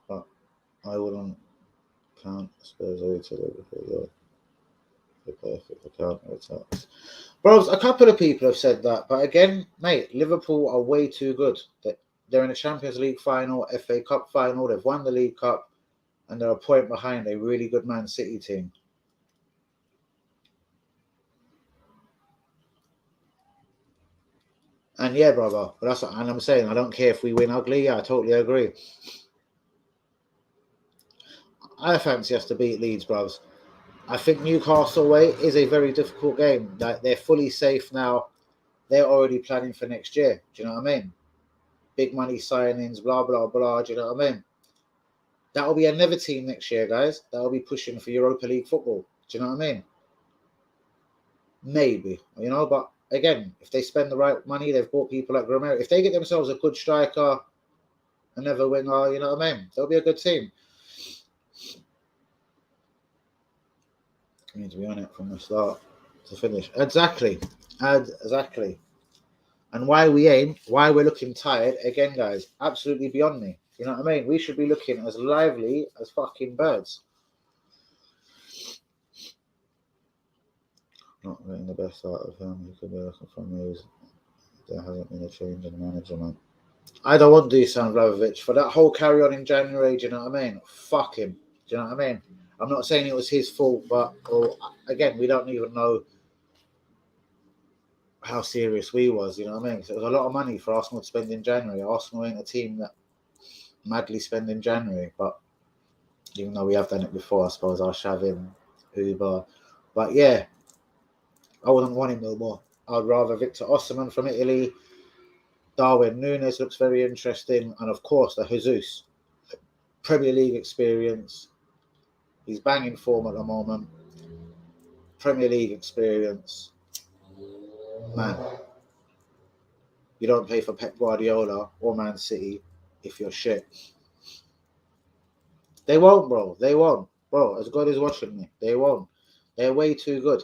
But I wouldn't count Spurs away to Liverpool, the perfect for counter attacks. Bros, a couple of people have said that, but again, mate, Liverpool are way too good. They're in a Champions League final, FA Cup final, they've won the League Cup, and they're a point behind a really good Man City team. And yeah, brother, but that's what I'm saying. I don't care if we win ugly. Yeah, I totally agree. I fancy us to beat Leeds, bros. I think Newcastle away is a very difficult game. Like, they're fully safe now. They're already planning for next year. Do you know what I mean? Big money signings, blah, blah, blah. Do you know what I mean? That'll be another team next year, guys. That'll be pushing for Europa League football. Do you know what I mean? Maybe, but again, if they spend the right money, they've bought people like Romero. If they get themselves a good striker, another winger, you know what I mean? They'll be a good team. We need to be on it from the start to finish. Exactly. And why we're looking tired, again, guys, absolutely beyond me. You know what I mean? We should be looking as lively as fucking birds. Not getting the best out of him. He could be looking for news. There hasn't been a change in management. I don't want Dusan Vlahovic for that whole carry on in January. Do you know what I mean? Fuck him. Do you know what I mean? I'm not saying it was his fault, but again, we don't even know how serious we was. You know what I mean? So it was a lot of money for Arsenal to spend in January. Arsenal ain't a team that madly spend in January, but even though we have done it before, I suppose Arshavin, Uber, but yeah, I wouldn't want him no more. I'd rather Victor Osimhen from Italy. Darwin Núñez looks very interesting, and of course the Jesus, Premier League experience. He's banging form at the moment. Premier League experience, man. You don't play for Pep Guardiola or Man City if you're shit. They won't, bro. They won't, bro. As God is watching me, they won't. They're way too good.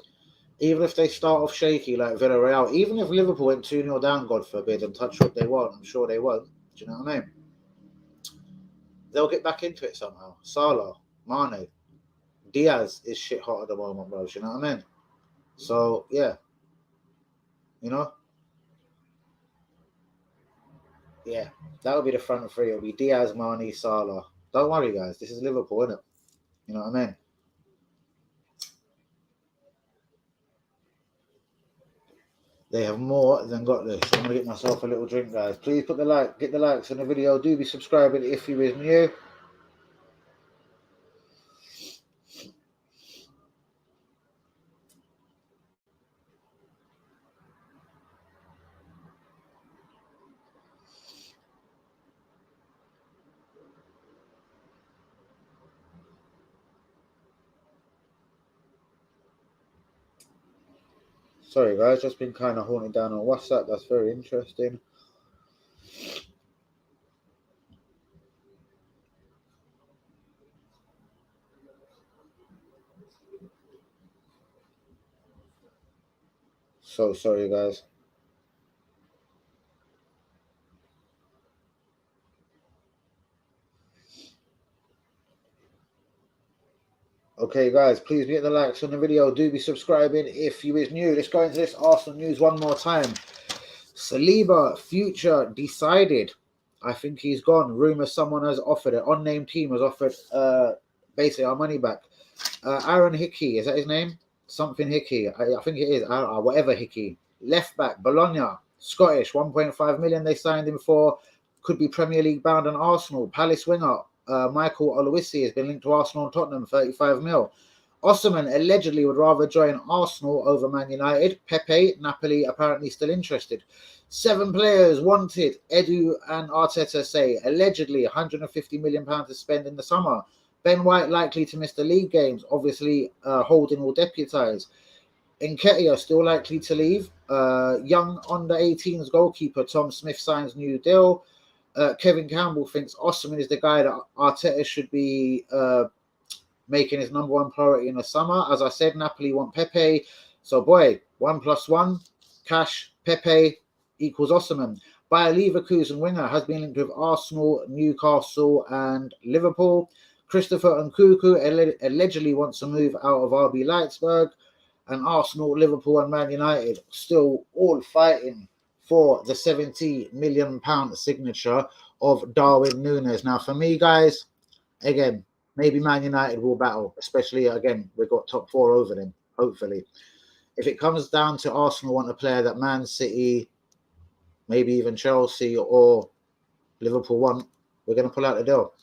Even if they start off shaky like Villarreal, even if Liverpool went 2-0 down, God forbid, and touch what they won't, I'm sure they won't. Do you know what I mean? They'll get back into it somehow. Salah, Mane, Diaz is shit hot at the moment, bro. Do you know what I mean? So, yeah. Yeah, that'll be the front three. It'll be Diaz, Mane, Salah. Don't worry, guys. This is Liverpool, isn't it? You know what I mean? They have more than got this. I'm gonna get myself a little drink, guys. Please get the likes on the video. Do be subscribing if you is new. Sorry, guys, just been kind of haunted down on WhatsApp. That's very interesting. So sorry, guys. Okay, guys, please get the likes on the video. Do be subscribing if you is new. Let's go into this Arsenal news one more time. Saliba, future decided. I think he's gone. Rumours someone has offered it. Unnamed team has offered basically our money back. Aaron Hickey, is that his name? Something Hickey. I think it is. Whatever Hickey. Left back, Bologna, Scottish, 1.5 million they signed him for. Could be Premier League bound on Arsenal. Palace winger, Michael Oluwisi has been linked to Arsenal and Tottenham, 35 mil. Osimhen allegedly would rather join Arsenal over Man United. Pepe, Napoli apparently still interested. 7 players wanted. Edu and Arteta say allegedly £150 million to spend in the summer. Ben White likely to miss the league games. Obviously, Holding will deputise. Nketiah still likely to leave. Young under 18s goalkeeper Tom Smith signs new deal. Kevin Campbell thinks Osimhen is the guy that Arteta should be making his number one priority in the summer. As I said, Napoli want Pepe. So, boy, 1 + 1, cash, Pepe equals Osimhen. Bayer Leverkusen winger has been linked with Arsenal, Newcastle, and Liverpool. Christopher Nkunku allegedly wants to move out of RB Leipzig. And Arsenal, Liverpool, and Man United still all fighting for the £70 million signature of Darwin Núñez. Now, for me, guys, again, maybe Man United will battle, especially, again, we've got top 4 over them, hopefully. If it comes down to Arsenal want a player that Man City, maybe even Chelsea or Liverpool want, we're going to pull out the deal.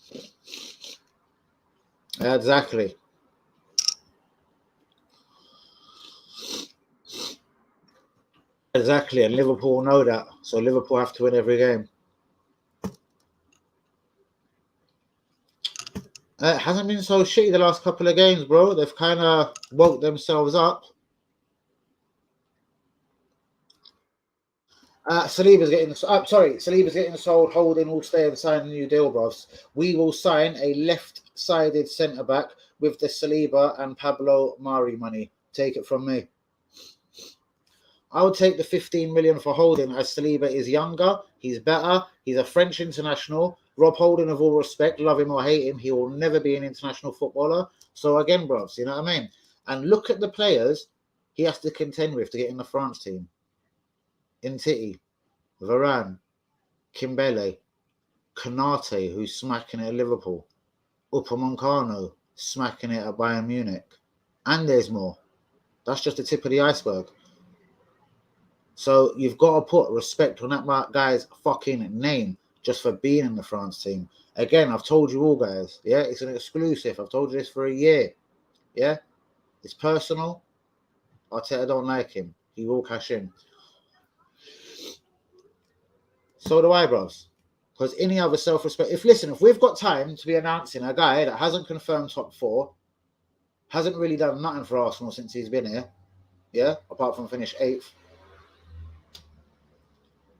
Exactly. Exactly, and Liverpool know that. So Liverpool have to win every game. It hasn't been so shitty the last couple of games, bro. They've kind of woke themselves up. Saliba's getting sold. Holding will stay and sign a new deal, bros. We will sign a left-sided centre-back with the Saliba and Pablo Mari money. Take it from me. I would take the 15 million for Holding, as Saliba is younger, he's better, he's a French international. Rob Holding, of all respect, love him or hate him, he will never be an international footballer. So again, bros, you know what I mean? And look at the players he has to contend with to get in the France team. Intiti, Varane, Kimbele, Konate, who's smacking it at Liverpool, Upamecano, smacking it at Bayern Munich. And there's more. That's just the tip of the iceberg. So you've got to put respect on that guy's fucking name just for being in the France team. Again, I've told you all, guys. Yeah, it's an exclusive. I've told you this for a year. Yeah, it's personal. Arteta don't like him. He will cash in. So do I, bros. Because any other self-respect... If we've got time to be announcing a guy that hasn't confirmed top 4, hasn't really done nothing for Arsenal since he's been here, yeah, apart from finish 8th.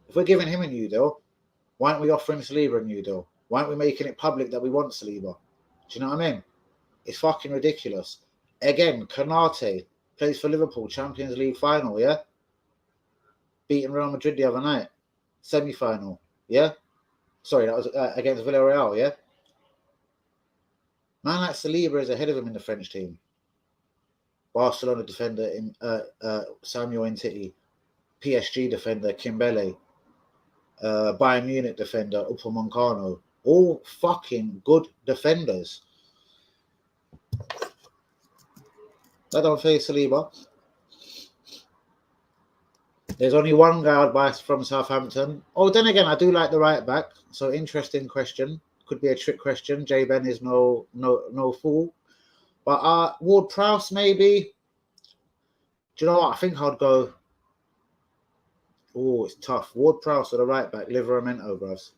If we're giving him a new deal, why aren't we offering Saliba a new deal? Why aren't we making it public that we want Saliba? Do you know what I mean? It's fucking ridiculous. Again, Konate plays for Liverpool, Champions League final, yeah? Beating Real Madrid the other night. Semi-final, yeah? Sorry, that was against Villarreal, yeah? Man like Saliba is ahead of him in the French team. Barcelona defender in Samuel Ntiti. PSG defender Kimbele. Bayern Munich defender Upamecano. All fucking good defenders. I don't face Saliba. There's only one guy I'd buy from Southampton. Oh, then again, I do like the right back. So interesting question. Could be a trick question. J Ben is no fool. But Ward-Prowse maybe. Do you know what? I think I'd go. Oh, it's tough. Ward-Prowse or the right back, Livramento, bros.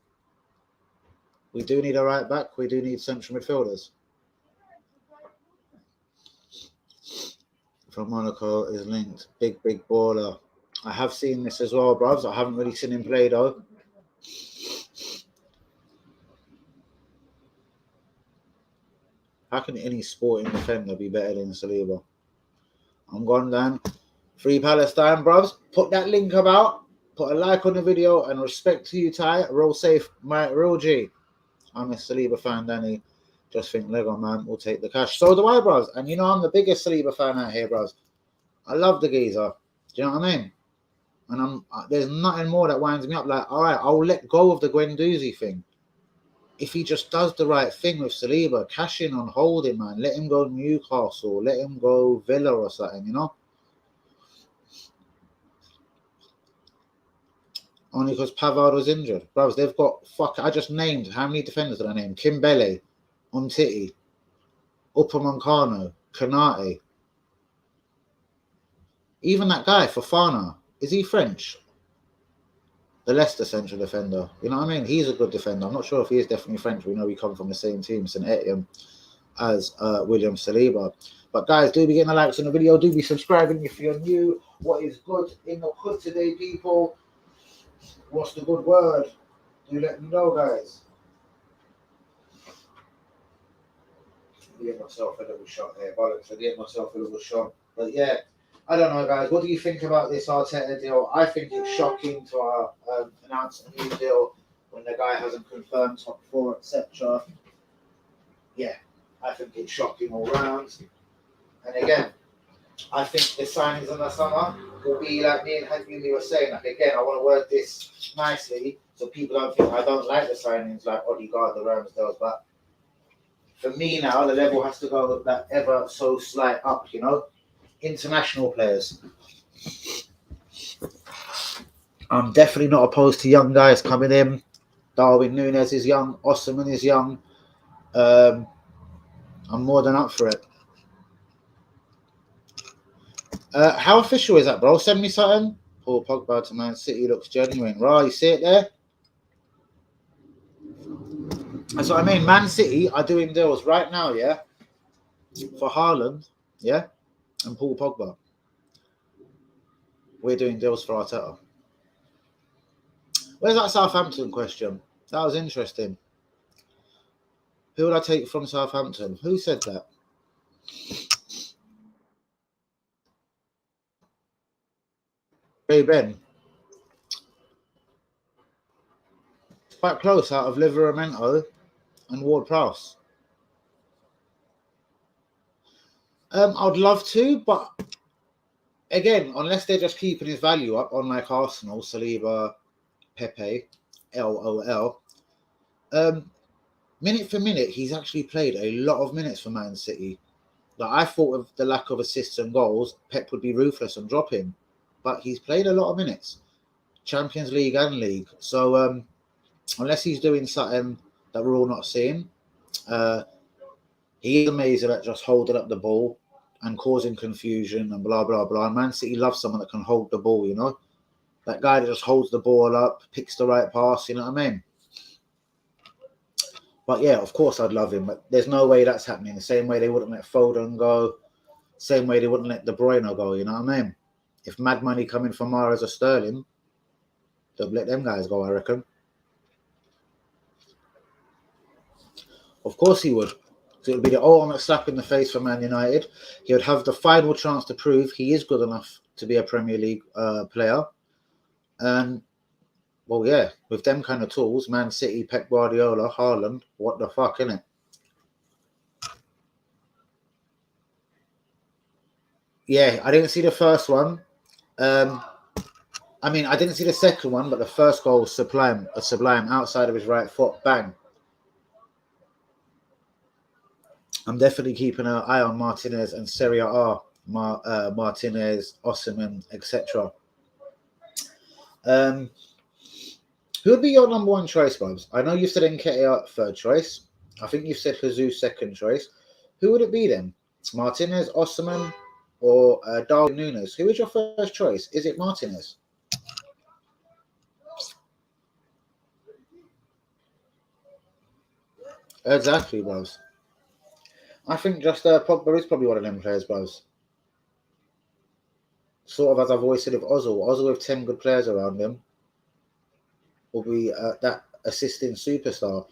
We do need a right back. We do need central midfielders. From Monaco is linked. Big baller. I have seen this as well, bros. I haven't really seen him play, though. How can any sporting defender be better than Saliba? I'm gone, Dan. Free Palestine, bros. Put that link about. Put a like on the video and respect to you, Ty. Roll safe, my real G. I'm a Saliba fan, Danny. Just think Lego, man. We'll take the cash. So do I, bros. And you know I'm the biggest Saliba fan out here, bros. I love the geezer. Do you know what I mean? And there's nothing more that winds me up. Like, all right, I'll let go of the Guendouzi thing. If he just does the right thing with Saliba, cash in on Holding, man. Let him go Newcastle. Let him go Villa or something, you know? Only because Pavard was injured. Bros, they've got... I just named... How many defenders did I name? Kimbele, Umtiti, Upamecano, Kanate. Even that guy, Fofana, is he French? The Leicester central defender. You know what I mean? He's a good defender. I'm not sure if he is definitely French. We know we come from the same team, St Etienne, as William Saliba. But guys, do be getting the likes on the video. Do be subscribing if you're new. What is good in the hood today, people? What's the good word? Do let me know, guys. I gave myself a little shot there, bollocks. I gave myself a little shot. But yeah, I don't know, guys. What do you think about this Arteta deal? I think it's shocking to announce a new deal when the guy hasn't confirmed top four, etc. Yeah, I think it's shocking all round. And again, I think the signings in the summer will be like me and Henry were saying. Like again, I want to word this nicely so people don't think I don't like the signings like Odegaard, the Ramsdales, but for me now, the level has to go that ever so slight up, you know? International players. I'm definitely not opposed to young guys coming in. Darwin Núñez is young. Osimhen is young. I'm more than up for it. How official is that, bro? Send me something. Paul Pogba to Man City looks genuine. Right, you see it there? That's what I mean. Man City are doing deals right now, yeah? For Haaland, yeah? And Paul Pogba. We're doing deals for Arteta. Where's that Southampton question? That was interesting. Who would I take from Southampton? Who said that? Ray Ben. Quite close out of Livramento and Ward-Prowse. I'd love to, but again, unless they're just keeping his value up, unlike Arsenal, Saliba, Pepe, LOL. Minute for minute, he's actually played a lot of minutes for Man City. Like I thought with the lack of assists and goals, Pep would be ruthless and drop him, but he's played a lot of minutes, Champions League and League. So unless he's doing something that we're all not seeing, he is amazing at just holding up the ball and causing confusion and blah blah blah. Man City loves someone that can hold the ball, you know, that guy that just holds the ball up, picks the right pass. You know what I mean? But yeah, of course I'd love him, but there's no way that's happening. The same way they wouldn't let Foden go, same way they wouldn't let De Bruyne go. You know what I mean? If mad money coming from Mahrez or Sterling, they'll let them guys go, I reckon. Of course he would. So it would be the ultimate slap in the face for Man United. He would have the final chance to prove he is good enough to be a Premier League player. And, well, yeah, with them kind of tools, Man City, Pep Guardiola, Haaland, what the fuck, innit? Yeah, I didn't see the first one. I mean, I didn't see the second one, but the first goal was sublime outside of his right foot, bang. I'm definitely keeping an eye on Martinez and Serie A, Martinez, Osimhen, etc. Who would be your number one choice, Bobs? I know you said Nketiah third choice. I think you said Jesus second choice. Who would it be then? Martinez, Osimhen, or Darwin Núñez? Who is your first choice? Is it Martinez? Exactly, Bobs. I think just Pogba is probably one of them players, Buzz. Sort of as I've always said of Ozil with 10 good players around him will be that assisting superstar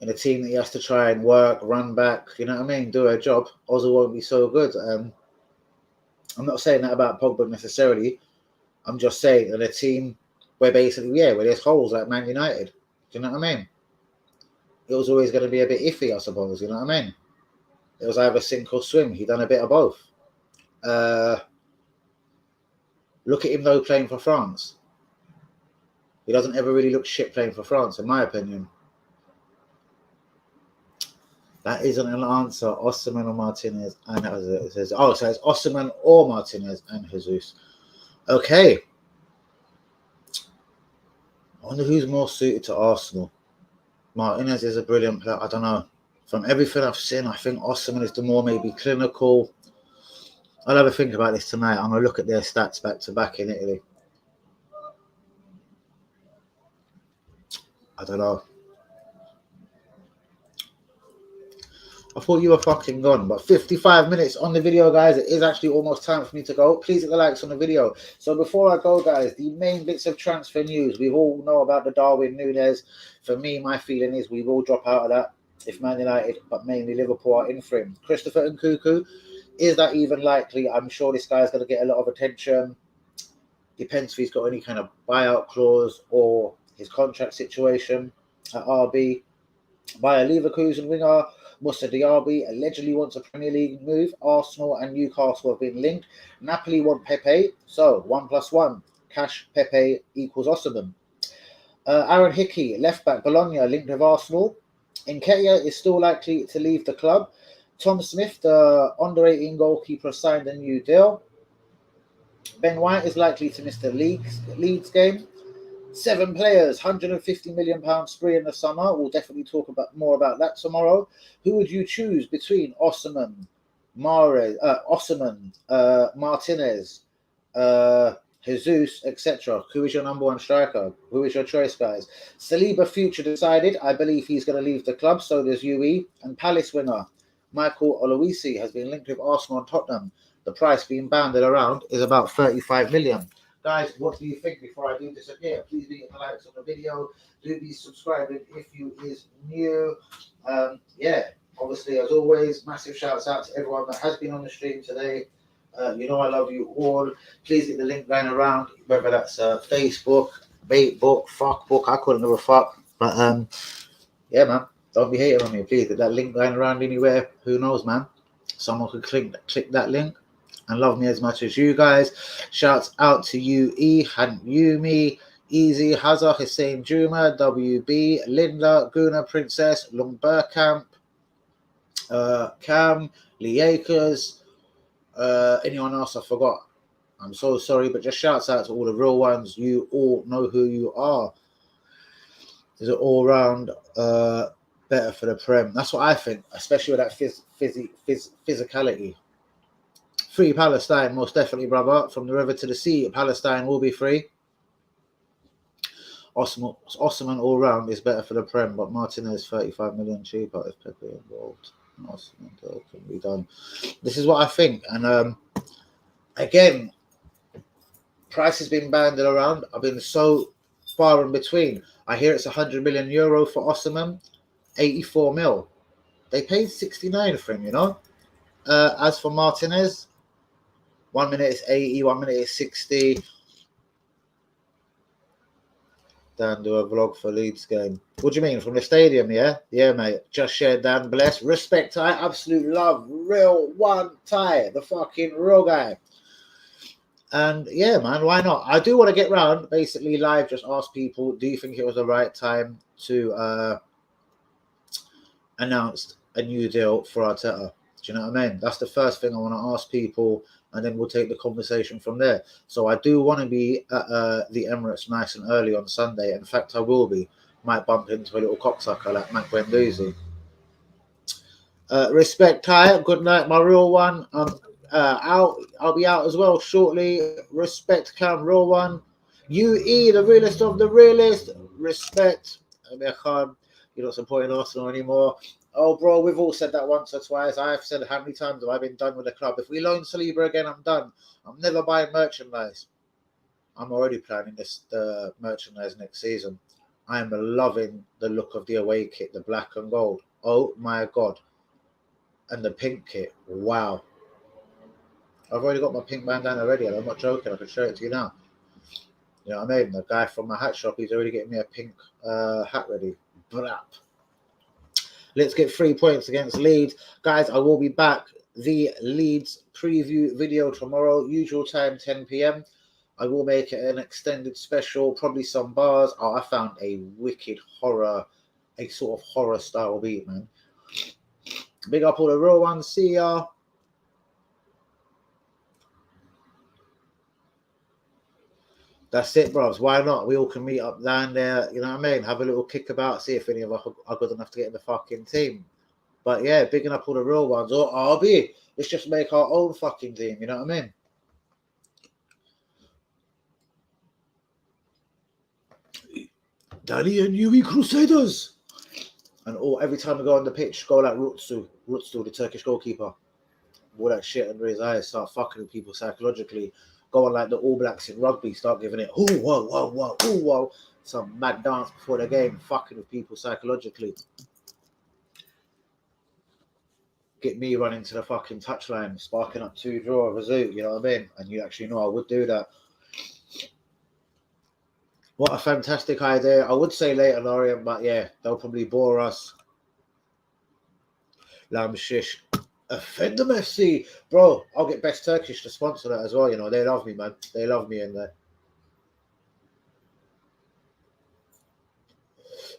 in a team that he has to try and work, run back, you know what I mean, do a job. Ozil won't be so good. I'm not saying that about Pogba necessarily. I'm just saying in a team where basically, yeah, where there's holes like Man United. Do you know what I mean? It was always going to be a bit iffy, I suppose, you know what I mean? It was either sink or swim. He done a bit of both. Look at him, though, playing for France. He doesn't ever really look shit playing for France, in my opinion. That isn't an answer. Osimhen or Martinez and Jesus. Oh, so it's Osimhen or Martinez and Jesus. Okay. I wonder who's more suited to Arsenal. Martinez is a brilliant player. I don't know. From everything I've seen, I think Osimhen is the more maybe clinical. I'll have a think about this tonight. I'm going to look at their stats back to back in Italy. I don't know. I thought you were fucking gone, but 55 minutes on the video, guys. It is actually almost time for me to go. Please hit the likes on the video. So before I go, guys, the main bits of transfer news. We all know about the Darwin Núñez. For me, my feeling is we will drop out of that if Man United, but mainly Liverpool, are in for him. Christopher Nkunku, is that even likely? I'm sure this guy's going to get a lot of attention. Depends if he's got any kind of buyout clause or his contract situation at RB. Bayer Leverkusen winger Moussa Diaby allegedly wants a Premier League move. Arsenal and Newcastle have been linked. Napoli want Pepe, so 1+1. Cash Pepe equals Osimhen. Aaron Hickey, left back Bologna, linked with Arsenal. Nketiah is still likely to leave the club. Tom Smith, the under-18 goalkeeper, signed a new deal. Ben White is likely to miss the Leeds game. 7 players, £150 million spree in the summer. We'll definitely talk more about that tomorrow. Who would you choose between Osimhen, Martinez, Jesus, etc.? Who is your number one striker? Who is your choice, guys? Saliba future decided. I believe he's going to leave the club. So does UE. And Palace winger Michael Oloisi has been linked with Arsenal and Tottenham. The price being banded around is about 35 million. Guys, what do you think before I do disappear? Please leave the likes on the video. Do be subscribing if you is new. Obviously, as always, massive shouts out to everyone that has been on the stream today. You know I love you all. Please get the link going around, whether that's Facebook, Baitbook, Fuckbook. I couldn't give a fuck. But yeah, man, don't be hating on me. Please get that link going around anywhere. Who knows, man? Someone could click that link and love me as much as you guys. Shouts out to UE, Han Yumi, Easy, Hazard, Hussein Juma, WB, Linda, Guna Princess, Lung Burkamp, Cam, Lee Akers, anyone else I forgot. I'm so sorry, but just shouts out to all the real ones. You all know who you are. Is it all round better for the Prem? That's what I think, especially with that physicality. Free Palestine, most definitely, brother. From the river to the sea, Palestine will be free. Osimhen all round is better for the Prem, but Martinez 35 million cheaper if Pepe involved. Osimhen deal can be done. This is what I think, and again, price has been banded around. I've been so far in between. I hear it's €100 million for Osimhen, 84 mil. They paid 69 for him, you know. As for Martinez, 1 minute is 80, 1 minute is 60. Dan, do a vlog for Leeds game. What do you mean? From the stadium, yeah? Yeah, mate. Just share, Dan. Bless. Respect, Ty. Absolute love. Real one, Ty. The fucking real guy. And yeah, man, why not? I do want to get round, basically live, just ask people, do you think it was the right time to announce a new deal for Arteta? Do you know what I mean? That's the first thing I want to ask people, and then we'll take the conversation from there. So I do want to be at the Emirates nice and early on Sunday. In fact, I will be. Might bump into a little cocksucker like Mac Guendouzi. Respect, Ty. Good night, my real one. Out. I'll be out as well shortly. Respect, Cam, real one. UE, the realest of the realest. Respect. You're not supporting Arsenal anymore. Oh, bro, we've all said that once or twice. I've said how many times have I been done with the club? If we loan Saliba again, I'm done. I'm never buying merchandise. I'm already planning the merchandise next season. I am loving the look of the away kit, the black and gold. Oh my God. And the pink kit. Wow. I've already got my pink bandana ready, and I'm not joking. I can show it to you now. You know what I mean? The guy from my hat shop, he's already getting me a pink hat ready. Brap. Let's get 3 points against Leeds. Guys, I will be back. The Leeds preview video tomorrow. Usual time, 10 p.m. I will make it an extended special, probably some bars. Oh, I found a wicked horror, a sort of horror style beat, man. Big up all the real ones. See ya. That's it, bros. Why not? We all can meet up down there, you know what I mean? Have a little kick about, see if any of us are good enough to get in the fucking team. But yeah, bigging up all the real ones. Or RB, let's just make our own fucking team. You know what I mean? Danny and Yui Crusaders. And every time we go on the pitch, go like Rutsu, the Turkish goalkeeper. All that shit under his eyes, start fucking with people psychologically. Go on like the All Blacks in rugby, start giving it, ooh, whoa, whoa, whoa, ooh, whoa. Some mad dance before the game, fucking with people psychologically. Get me running to the fucking touchline, sparking up 2-draw, Razoo, you know what I mean? And you actually know I would do that. What a fantastic idea. I would say later, Lorient, but yeah, they'll probably bore us. Lamshish. Offender FC. Bro, I'll get Best Turkish to sponsor that as well. You know, they love me, man. They love me in there.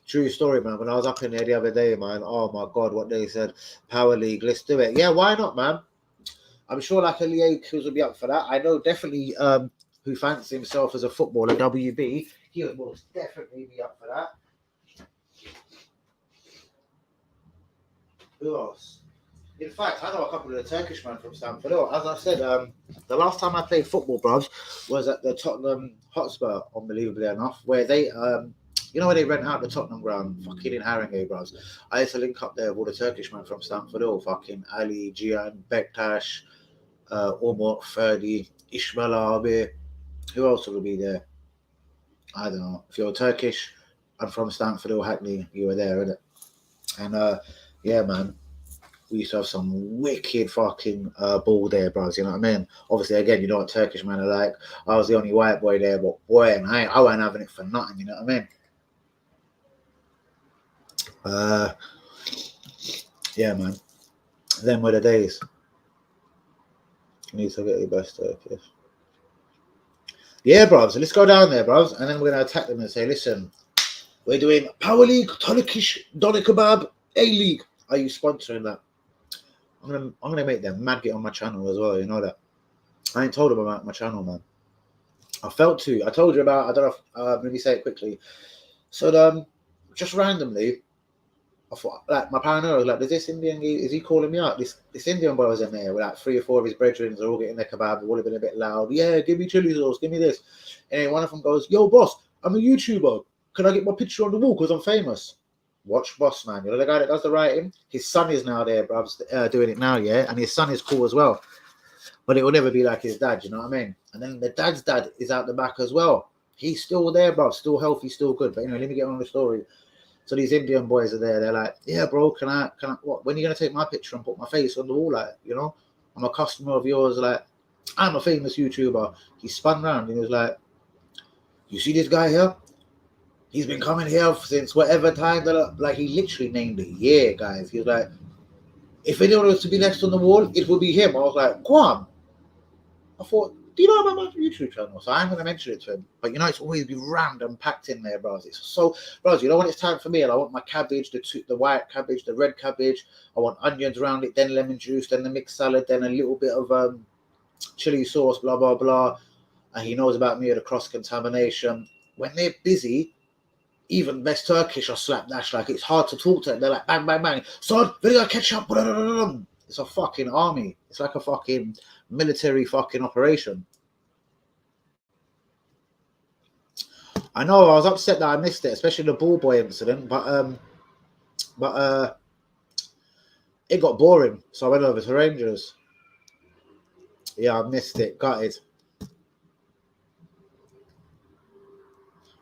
True story, man. When I was up in there the other day, man, oh my God, what they said. Power League, let's do it. Yeah, why not, man? I'm sure like a Leo Cruz will be up for that. I know definitely who fancies himself as a footballer, WB, he will most definitely be up for that. Who else? In fact, I know a couple of the Turkish men from Stamford Hill. As I said, the last time I played football, bros, was at the Tottenham Hotspur, unbelievably enough, where they, you know, where they rent out the Tottenham ground, fucking in Haringey, bros. I used to link up there with all the Turkish men from Stamford Hill, fucking Ali, Gian, Bektash, Omar, Ferdi, Ismail Abi. Who else will be there? I don't know. If you're Turkish and from Stamford Hill, Hackney, you were there, innit? And yeah, man. We used to have some wicked fucking ball there, bros. You know what I mean? Obviously, again, you know what Turkish men are like. I was the only white boy there, but boy, and I wasn't having it for nothing. You know what I mean? Yeah, man. Them were the days. You need to get your best Turkish. Yeah, bros. So let's go down there, bros, and then we're gonna attack them and say, listen, we're doing Power League, Turkish, Doner Kebab, A League. Are you sponsoring that? I'm gonna make them mad get on my channel as well. You know that. I ain't told them about my channel, man. I felt to. I told you about. I don't know. Let me say it quickly. So just randomly, I thought like my paranoia was like, "Does this Indian? Is he calling me out? This Indian boy was in there with like 3 or 4 of his brethren. They're all getting their kebab. They've all been a bit loud. Yeah, give me chili sauce. Give me this. And then one of them goes, "Yo, boss, I'm a YouTuber. Can I get my picture on the wall because I'm famous?" Watch Boss, man. You know the guy that does the writing. His son is now there, bro, doing it now, yeah, and his son is cool as well. But it will never be like his dad, you know what I mean? And then the dad's dad is out the back as well. He's still there, bro. Still healthy, still good. But anyway, let me get on the story. So these Indian boys are there. They're like, yeah, bro, can I, what? When are you going to take my picture and put my face on the wall? Like, you know, I'm a customer of yours. Like, I'm a famous YouTuber. He spun around and he was like, you see this guy here? He's been coming here since whatever time. Like, he literally named a year, guys. He was like, if anyone was to be next on the wall, it would be him. I was like, go on. I thought, do you know about my YouTube channel? So I'm going to mention it to him. But you know, it's always be random packed in there, bros. It's so, bros, you know when it's time for me, and I want my cabbage, the white cabbage, the red cabbage. I want onions around it, then lemon juice, then the mixed salad, then a little bit of chili sauce, blah, blah, blah. And he knows about me, the cross-contamination. When they're busy, even Best Turkish are slapdash. Like, it's hard to talk to them. They're like, bang, bang, bang. Son, vinegar, ketchup. Blah, blah, blah, blah. It's a fucking army. It's like a fucking military fucking operation. I know I was upset that I missed it, especially the ball boy incident, but it got boring, so I went over to Rangers. Yeah, I missed it, gutted.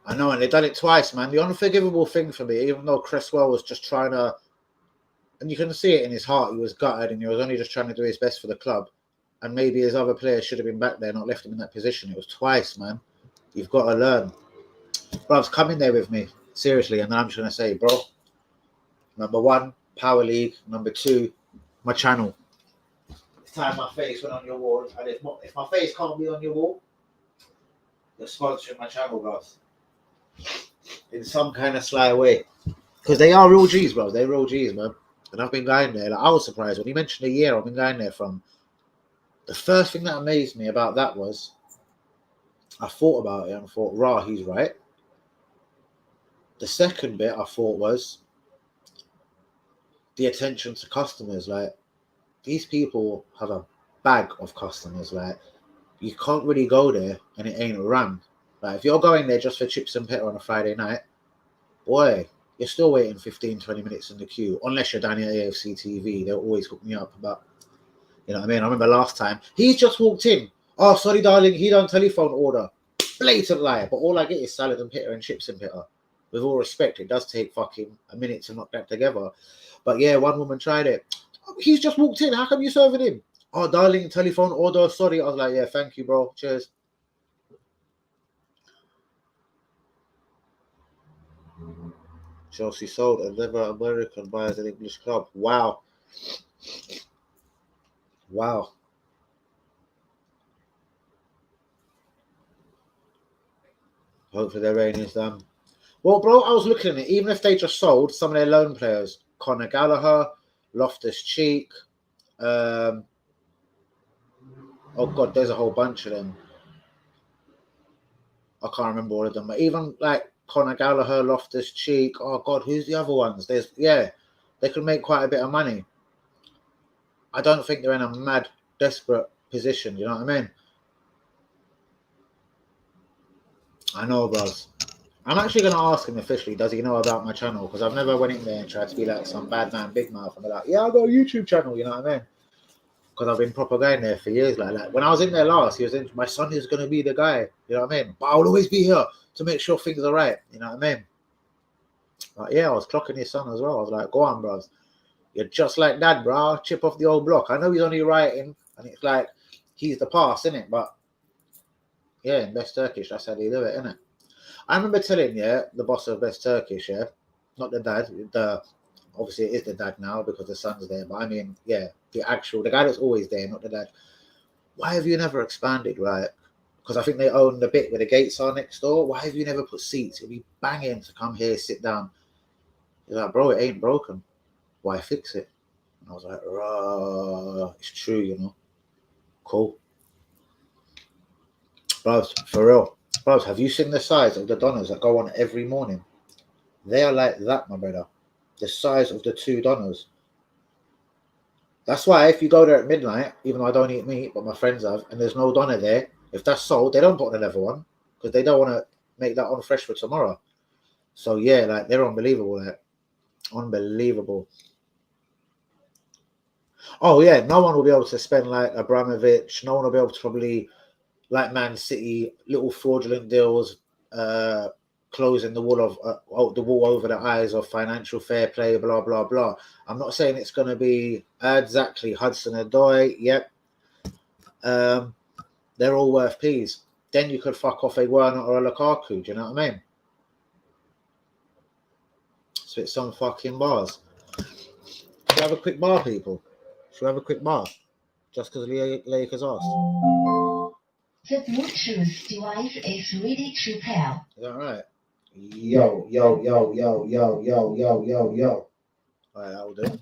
I know, and they done it twice, man. The unforgivable thing for me, even though Cresswell was just trying to, and you can see it in his heart, he was gutted and he was only just trying to do his best for the club. And maybe his other players should have been back there, not left him in that position. It was twice, man. You've got to learn. Bro, come in there with me, seriously, and then I'm just going to say, bro, number 1, Power League. Number 2, my channel. It's time my face went on your wall, and if my face can't be on your wall, you're sponsoring my channel, guys. In some kind of sly way. Because they are real G's, bro. They're real G's, man. And I've been going there. Like, I was surprised when he mentioned a year. I've been going there from. The first thing that amazed me about that was I thought about it and thought, rah, he's right. The second bit I thought was the attention to customers. Like, these people have a bag of customers. Like, you can't really go there and it ain't rammed. Like, if you're going there just for chips and pepper on a Friday night, boy, you're still waiting 15, 20 minutes in the queue. Unless you're down at AFC TV, they'll always hook me up about, you know what I mean? I remember last time, he's just walked in. Oh, sorry, darling, he done telephone order. Blatant lie. But all I get is salad and pita and chips and pita. With all respect, it does take fucking a minute to knock that together. But yeah, one woman tried it. Oh, he's just walked in. How come you serving him? Oh, darling, telephone order. Sorry. I was like, yeah, thank you, bro. Cheers. Chelsea sold and never American buys an English club. Wow. Wow. Hopefully their reign is done. Well, bro, I was looking at it. Even if they just sold some of their loan players, Conor Gallagher, Loftus-Cheek, oh God, there's a whole bunch of them. I can't remember all of them. But even like Conor Gallagher, Loftus-Cheek, oh God, who's the other ones? They could make quite a bit of money. I don't think they're in a mad, desperate position. You know what I mean? I know, bros. I'm actually going to ask him officially, does he know about my channel? Because I've never went in there and tried to be like some bad man, big mouth. And be like, yeah, I've got a YouTube channel, you know what I mean? Because I've been proper going there for years. Like when I was in there last, my son is going to be the guy, you know what I mean? But I'll always be here to make sure things are right, you know what I mean? But yeah, I was clocking his son as well. I was like, go on, bros. You're just like dad, bro. Chip off the old block. I know he's only writing, and it's like, he's the past, innit? But yeah, in Best Turkish, that's how they do it, innit? I remember telling the boss of Best Turkish, not the dad, obviously it is the dad now because the son's there, but I mean, yeah, the guy that's always there, not the dad. Why have you never expanded, right? Because I think they own the bit where the gates are next door. Why have you never put seats? It'll be banging to come here, sit down. He's like, bro, it ain't broken. Why fix it? And I was like, it's true, you know. Cool. Bros, for real. Bros, have you seen the size of the Donners that go on every morning? They are like that, my brother. The size of the 2 Donners. That's why if you go there at midnight, even though I don't eat meat, but my friends have, and there's no Donner there, if that's sold, they don't put on another one because they don't want to make that on fresh for tomorrow. So yeah, like they're unbelievable. Like, unbelievable. Oh yeah, no one will be able to spend like Abramovich. No one will be able to probably like Man City, little fraudulent deals, closing the wall over the eyes of financial fair play, blah blah blah. I'm not saying it's going to be exactly Hudson-Odoi. Yep, they're all worth peas. Then you could fuck off a Werner or a Lukaku. Do you know what I mean? Spit some fucking bars. Should we have a quick bar, people? Should we have a quick bar? Just because Lakers asked. The Bluetooth device is ready to pair. Is that right? Yo. Alright, that'll do.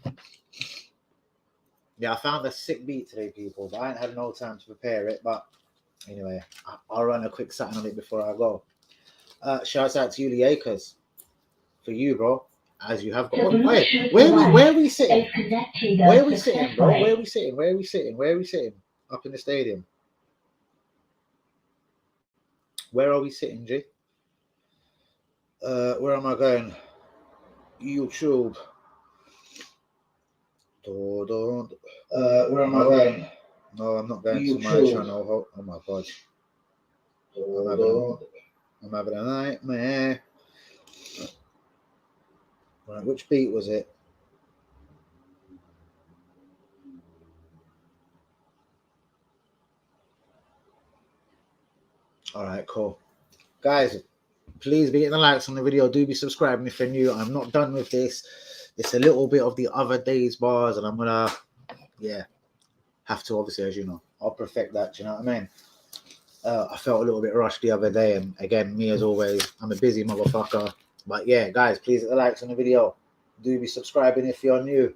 Yeah, I found a sick beat today, people, but I ain't had no time to prepare it. But anyway, I'll run a quick satin on it before I go. Shouts out to you, Lakers. For you, bro. As you have got. Wait, where are we sitting? Where are we sitting, bro? Where are we sitting? Where are we sitting? Where are we sitting? Up in the stadium. Where are we sitting, G? Where am I going? YouTube. Where am I going? No, I'm not going YouTube. to my channel. Oh my god. I'm having a nightmare. Right, which beat was it? Alright, cool. Guys, please be hitting the likes on the video. Do be subscribing if you're new. I'm not done with this. It's a little bit of the other day's bars, and I'm gonna, have to, obviously, as you know, I'll perfect that. Do you know what I mean? I felt a little bit rushed the other day, and again, me as always, I'm a busy motherfucker. But yeah, guys, please hit the likes on the video. Do be subscribing if you're new.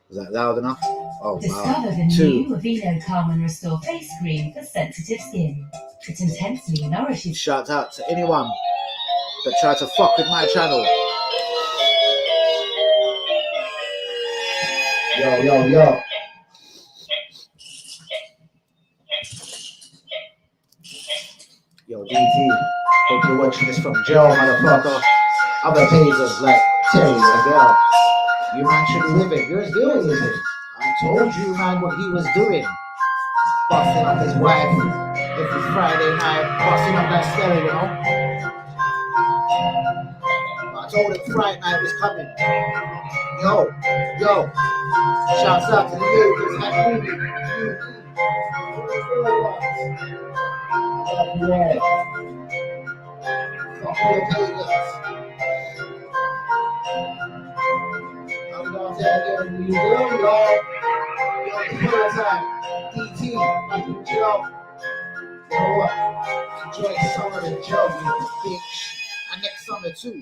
Is that loud enough? Oh, Discover wow. the new Vino Calm and Restore face cream for sensitive skin. It intensely nourishes. Shout out to anyone that try to fuck with my channel. Yo. Yo, DT, hope you're watching this from jail, motherfucker. Other pages like Terry and girl. You man should be living. You're still living. I told you, man, what he was doing. Busting up his wife every Friday night, busting up that stereo, you know. I told him Friday night was coming. Yo. Shouts out to the Lakers and movie. Fuck all the pagans. I'm gonna tell you, you will, y'all. Yo, it's full time. DT, I'm in jail. You know what? Enjoy summer in jail, you bitch. And next summer too.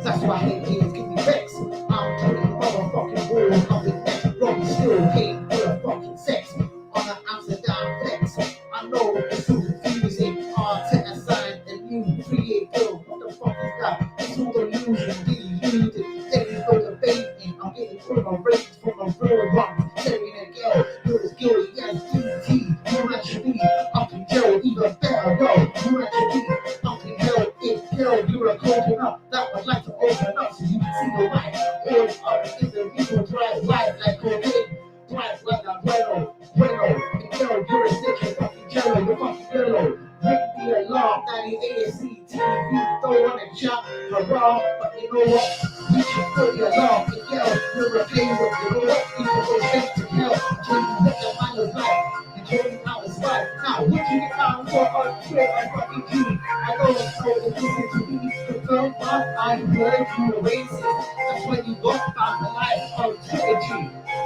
That's why hate kids get me vexed. I'm putting motherfucking balls up in next. Robbie still paying for the fucking sex. On an Amsterdam flex. I know it's so confusing. Arteta signed a new 3-8 deal. What the fuck is that? It's all illusion, deluded. Then you go debating. I'm getting all my ratings from a real one. Telling a girl, you're as guilty as DT. You man should be up in jail, even better, no. You man should be up in hell. If hell, you're a coconut. That would like to open up so you can see the light. All other individuals drive life like cocaine. Drive like a bueno. And hell, you're a snitch, you're fucking jello, you're fucking yellow. Ring the alarm, 98 TV, don't wanna jump, hurrah, but you know what? You should put the alarm, and yell, you're a player, you know what? You can go straight to hell, show you what the man was like, and show you how it's like. Now, what you get found for on Twitter, I fucking G. I know if this is to be confirmed, but I heard you were racist. That's when you got found alive on Twitter, G.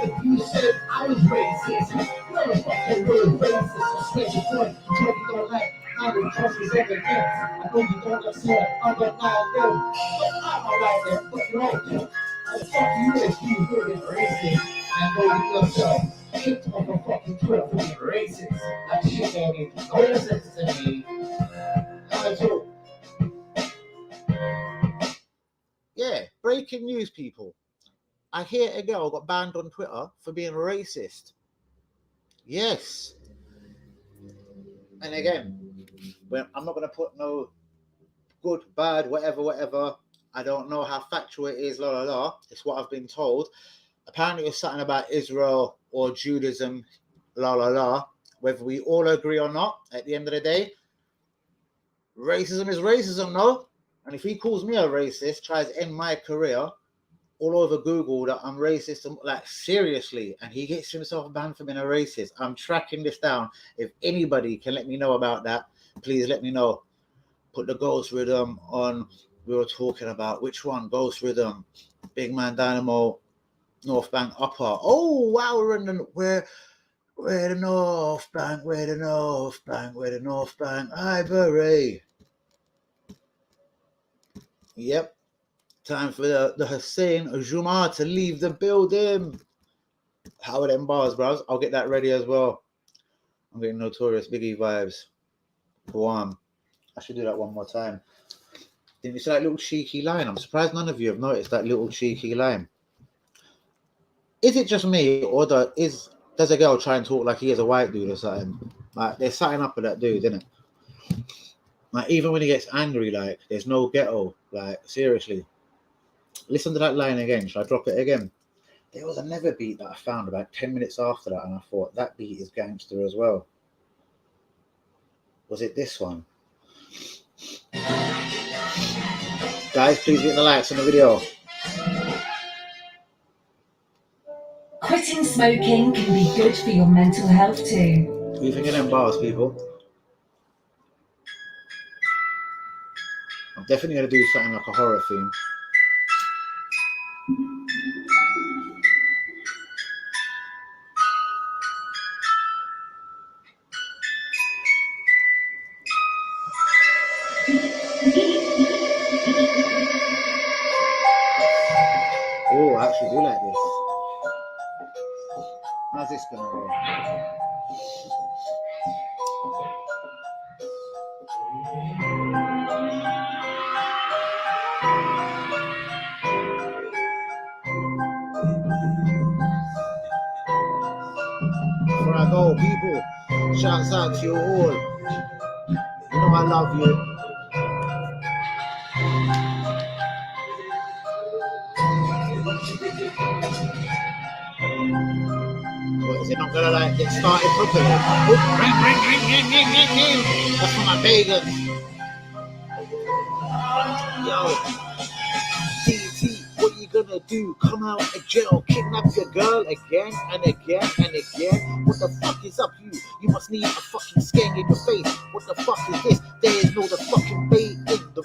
If you said I was racist, you're a fucking real racist. I swear to God, you don't like how the trust is ever against. I know you don't accept other 9 them, but I'm alright there, but you're right. I fuck you if you really racist. I know you yourself kicked off a fucking Twitter for being racist. That shit ain't make no sense to me. That's all. Yeah, breaking news, people. I hear a girl got banned on Twitter for being racist. Yes. And again, I'm not going to put no good, bad, whatever. I don't know how factual it is, It's what I've been told. Apparently it was something about Israel or Judaism, Whether we all agree or not, at the end of the day, racism is racism, no? And if he calls me a racist, tries to end my career, all over Google that I'm racist, like seriously, and he gets himself banned for being a racist. I'm tracking this down. If anybody can let me know about that, please let me know. Put the Ghost Rhythm on. We were talking about which one? Ghost Rhythm, Big Man Dynamo, North Bank Upper. Oh wow, we're in the we're the North Bank, we're the North Bank. Ivory. Yep. Time for the Hussein Juma to leave the building. How are them bars, bros? I'll get that ready as well. I'm getting Notorious Biggie vibes. Go on. I should do that one more time. Didn't you see that little cheeky line? I'm surprised none of you have noticed that little cheeky line. Is it just me, or does a girl try and talk like he is a white dude or something? Like, they're setting up with that dude, isn't it? Like, even when he gets angry, like, there's no ghetto. Like, seriously. Listen to that line again. Should I drop it again? There was another beat that I found about 10 minutes after that, and I thought, that beat is gangster as well. Was it this one? Guys, please hit the likes on the video. Quitting smoking can be good for your mental health too. What do you think of them bars, people? I'm definitely going to do something like a horror theme. Oh, I actually do like this. How's this going to roll? Before I go, people, shouts out to you all. You know I love you. What, is it not gonna like get started properly? Oh, ring, ring, ring, ring, ring, ring, ring. That's for my pagans. Yo, DT, what you gonna do? Come out of jail, kidnap your girl again and again and again? What the fuck is up, you? You must need a fucking skeng in your face. What the fuck is this? There is no the fucking bait in the.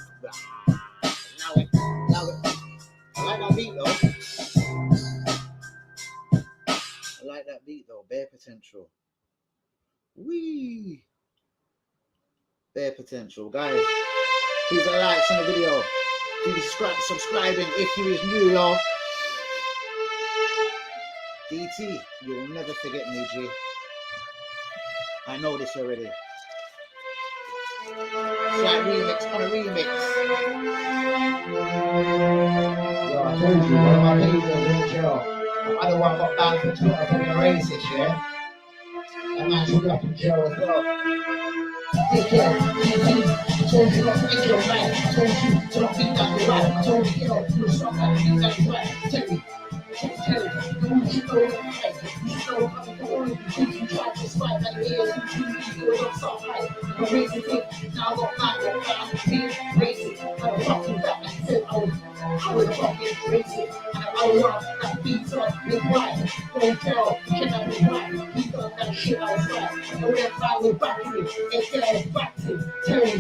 Now it. I like that beat though. I like that beat though. Bare potential. Wee. Bare potential, guys. Please like on the video. Do subscribing if you is new, y'all. DT, you will never forget me, G. I know this already. Flat remix on a remix. Yo, I told you, one of my pages was in jail. The other one got banned for Twitter for being racist, yeah? That man should be up in jail as well. Take care, I told you not to make your right. I told you to not think that you're right. I told you, you're strong and think that you're right. Tell me. You should know right. You should know how to go on. You try to spite that ears. You don't sound right. I'm racist. Now I got mad. I'm being racist. I'm fucking that. I said I was fucking racist. And I was that beats up big white. Don't tell. Can I be right? He done that shit outside. And when I was back to it, it fell back to it. Tell me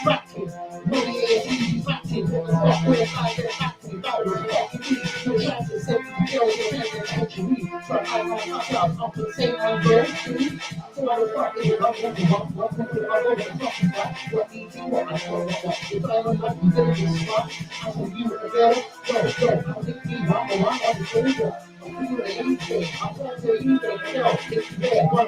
back to it. Money is back to it. What the fuck was I going back to it? That was fucking me. No chances. So you know you're never catching me. But I might not have up the same idea. So I was fucking it. I'm going to fuck it. What do you want? I don't know what. If I don't like you, then it's smart. I'm going to use it again. Go. I'm going to be one. I'm going to go. I'm going to eat I'm going to eat it. No, it's there. One.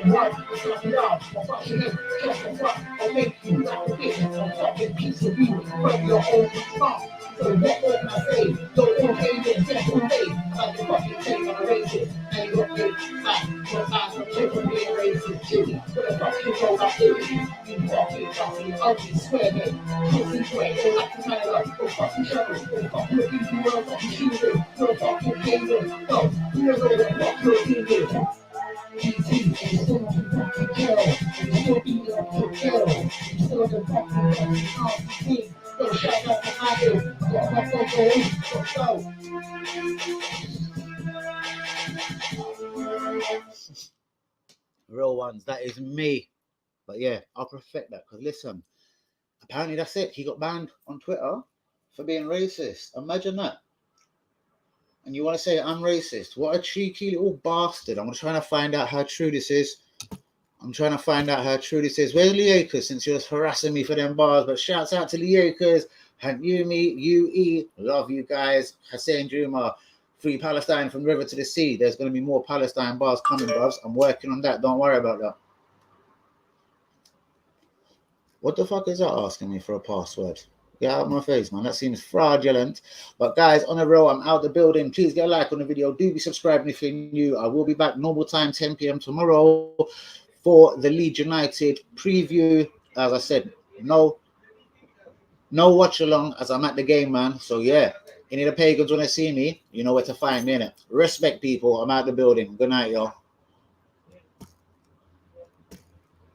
It's not enough. I'm fucking it. Just a fuck. I'll make you like a bitch. I'm fucking piece of you. From your own mouth. So what can I say? Don't okay with just one day. Like the fucking thing I'm a racist. And you got me back. But I'm from being racist. Jimmy, what the fuck you know about Jimmy? You fucking ugly squarehead. Pussy square. Don't like to man up. Don't fucking shovel. Don't fucking look into your fucking shoes. Don't fucking game. No, you know what the fuck you're doing. GT, and still on the fucking jail. And still beating up your jail. And still on the fucking RCT. So shout out to my dude. Got my photo. Let's go. Real ones, that is me. But yeah, I'll perfect that. Because listen, apparently that's it. He got banned on Twitter for being racist. Imagine that. And you want to say I'm racist? What a cheeky little bastard. I'm trying to find out how true this is. Where's Liakas, since you're harassing me for them bars? But shouts out to Liakas, Hank Yumi, UE, love you guys. Hussein Juma, free Palestine from river to the sea. There's going to be more Palestine bars coming, bros. I'm working on that. Don't worry about that. What the fuck is that asking me for a password? Get out of my face, man. That seems fraudulent. But guys, on the road, I'm out the building. Please get a like on the video. Do be subscribing if you're new. I will be back normal time, 10 p.m. tomorrow for the Leeds United preview. As I said, no watch along as I'm at the game, man. So yeah, any of the pagans want to see me, you know where to find me, innit? Respect, people. I'm out the building. Good night, y'all.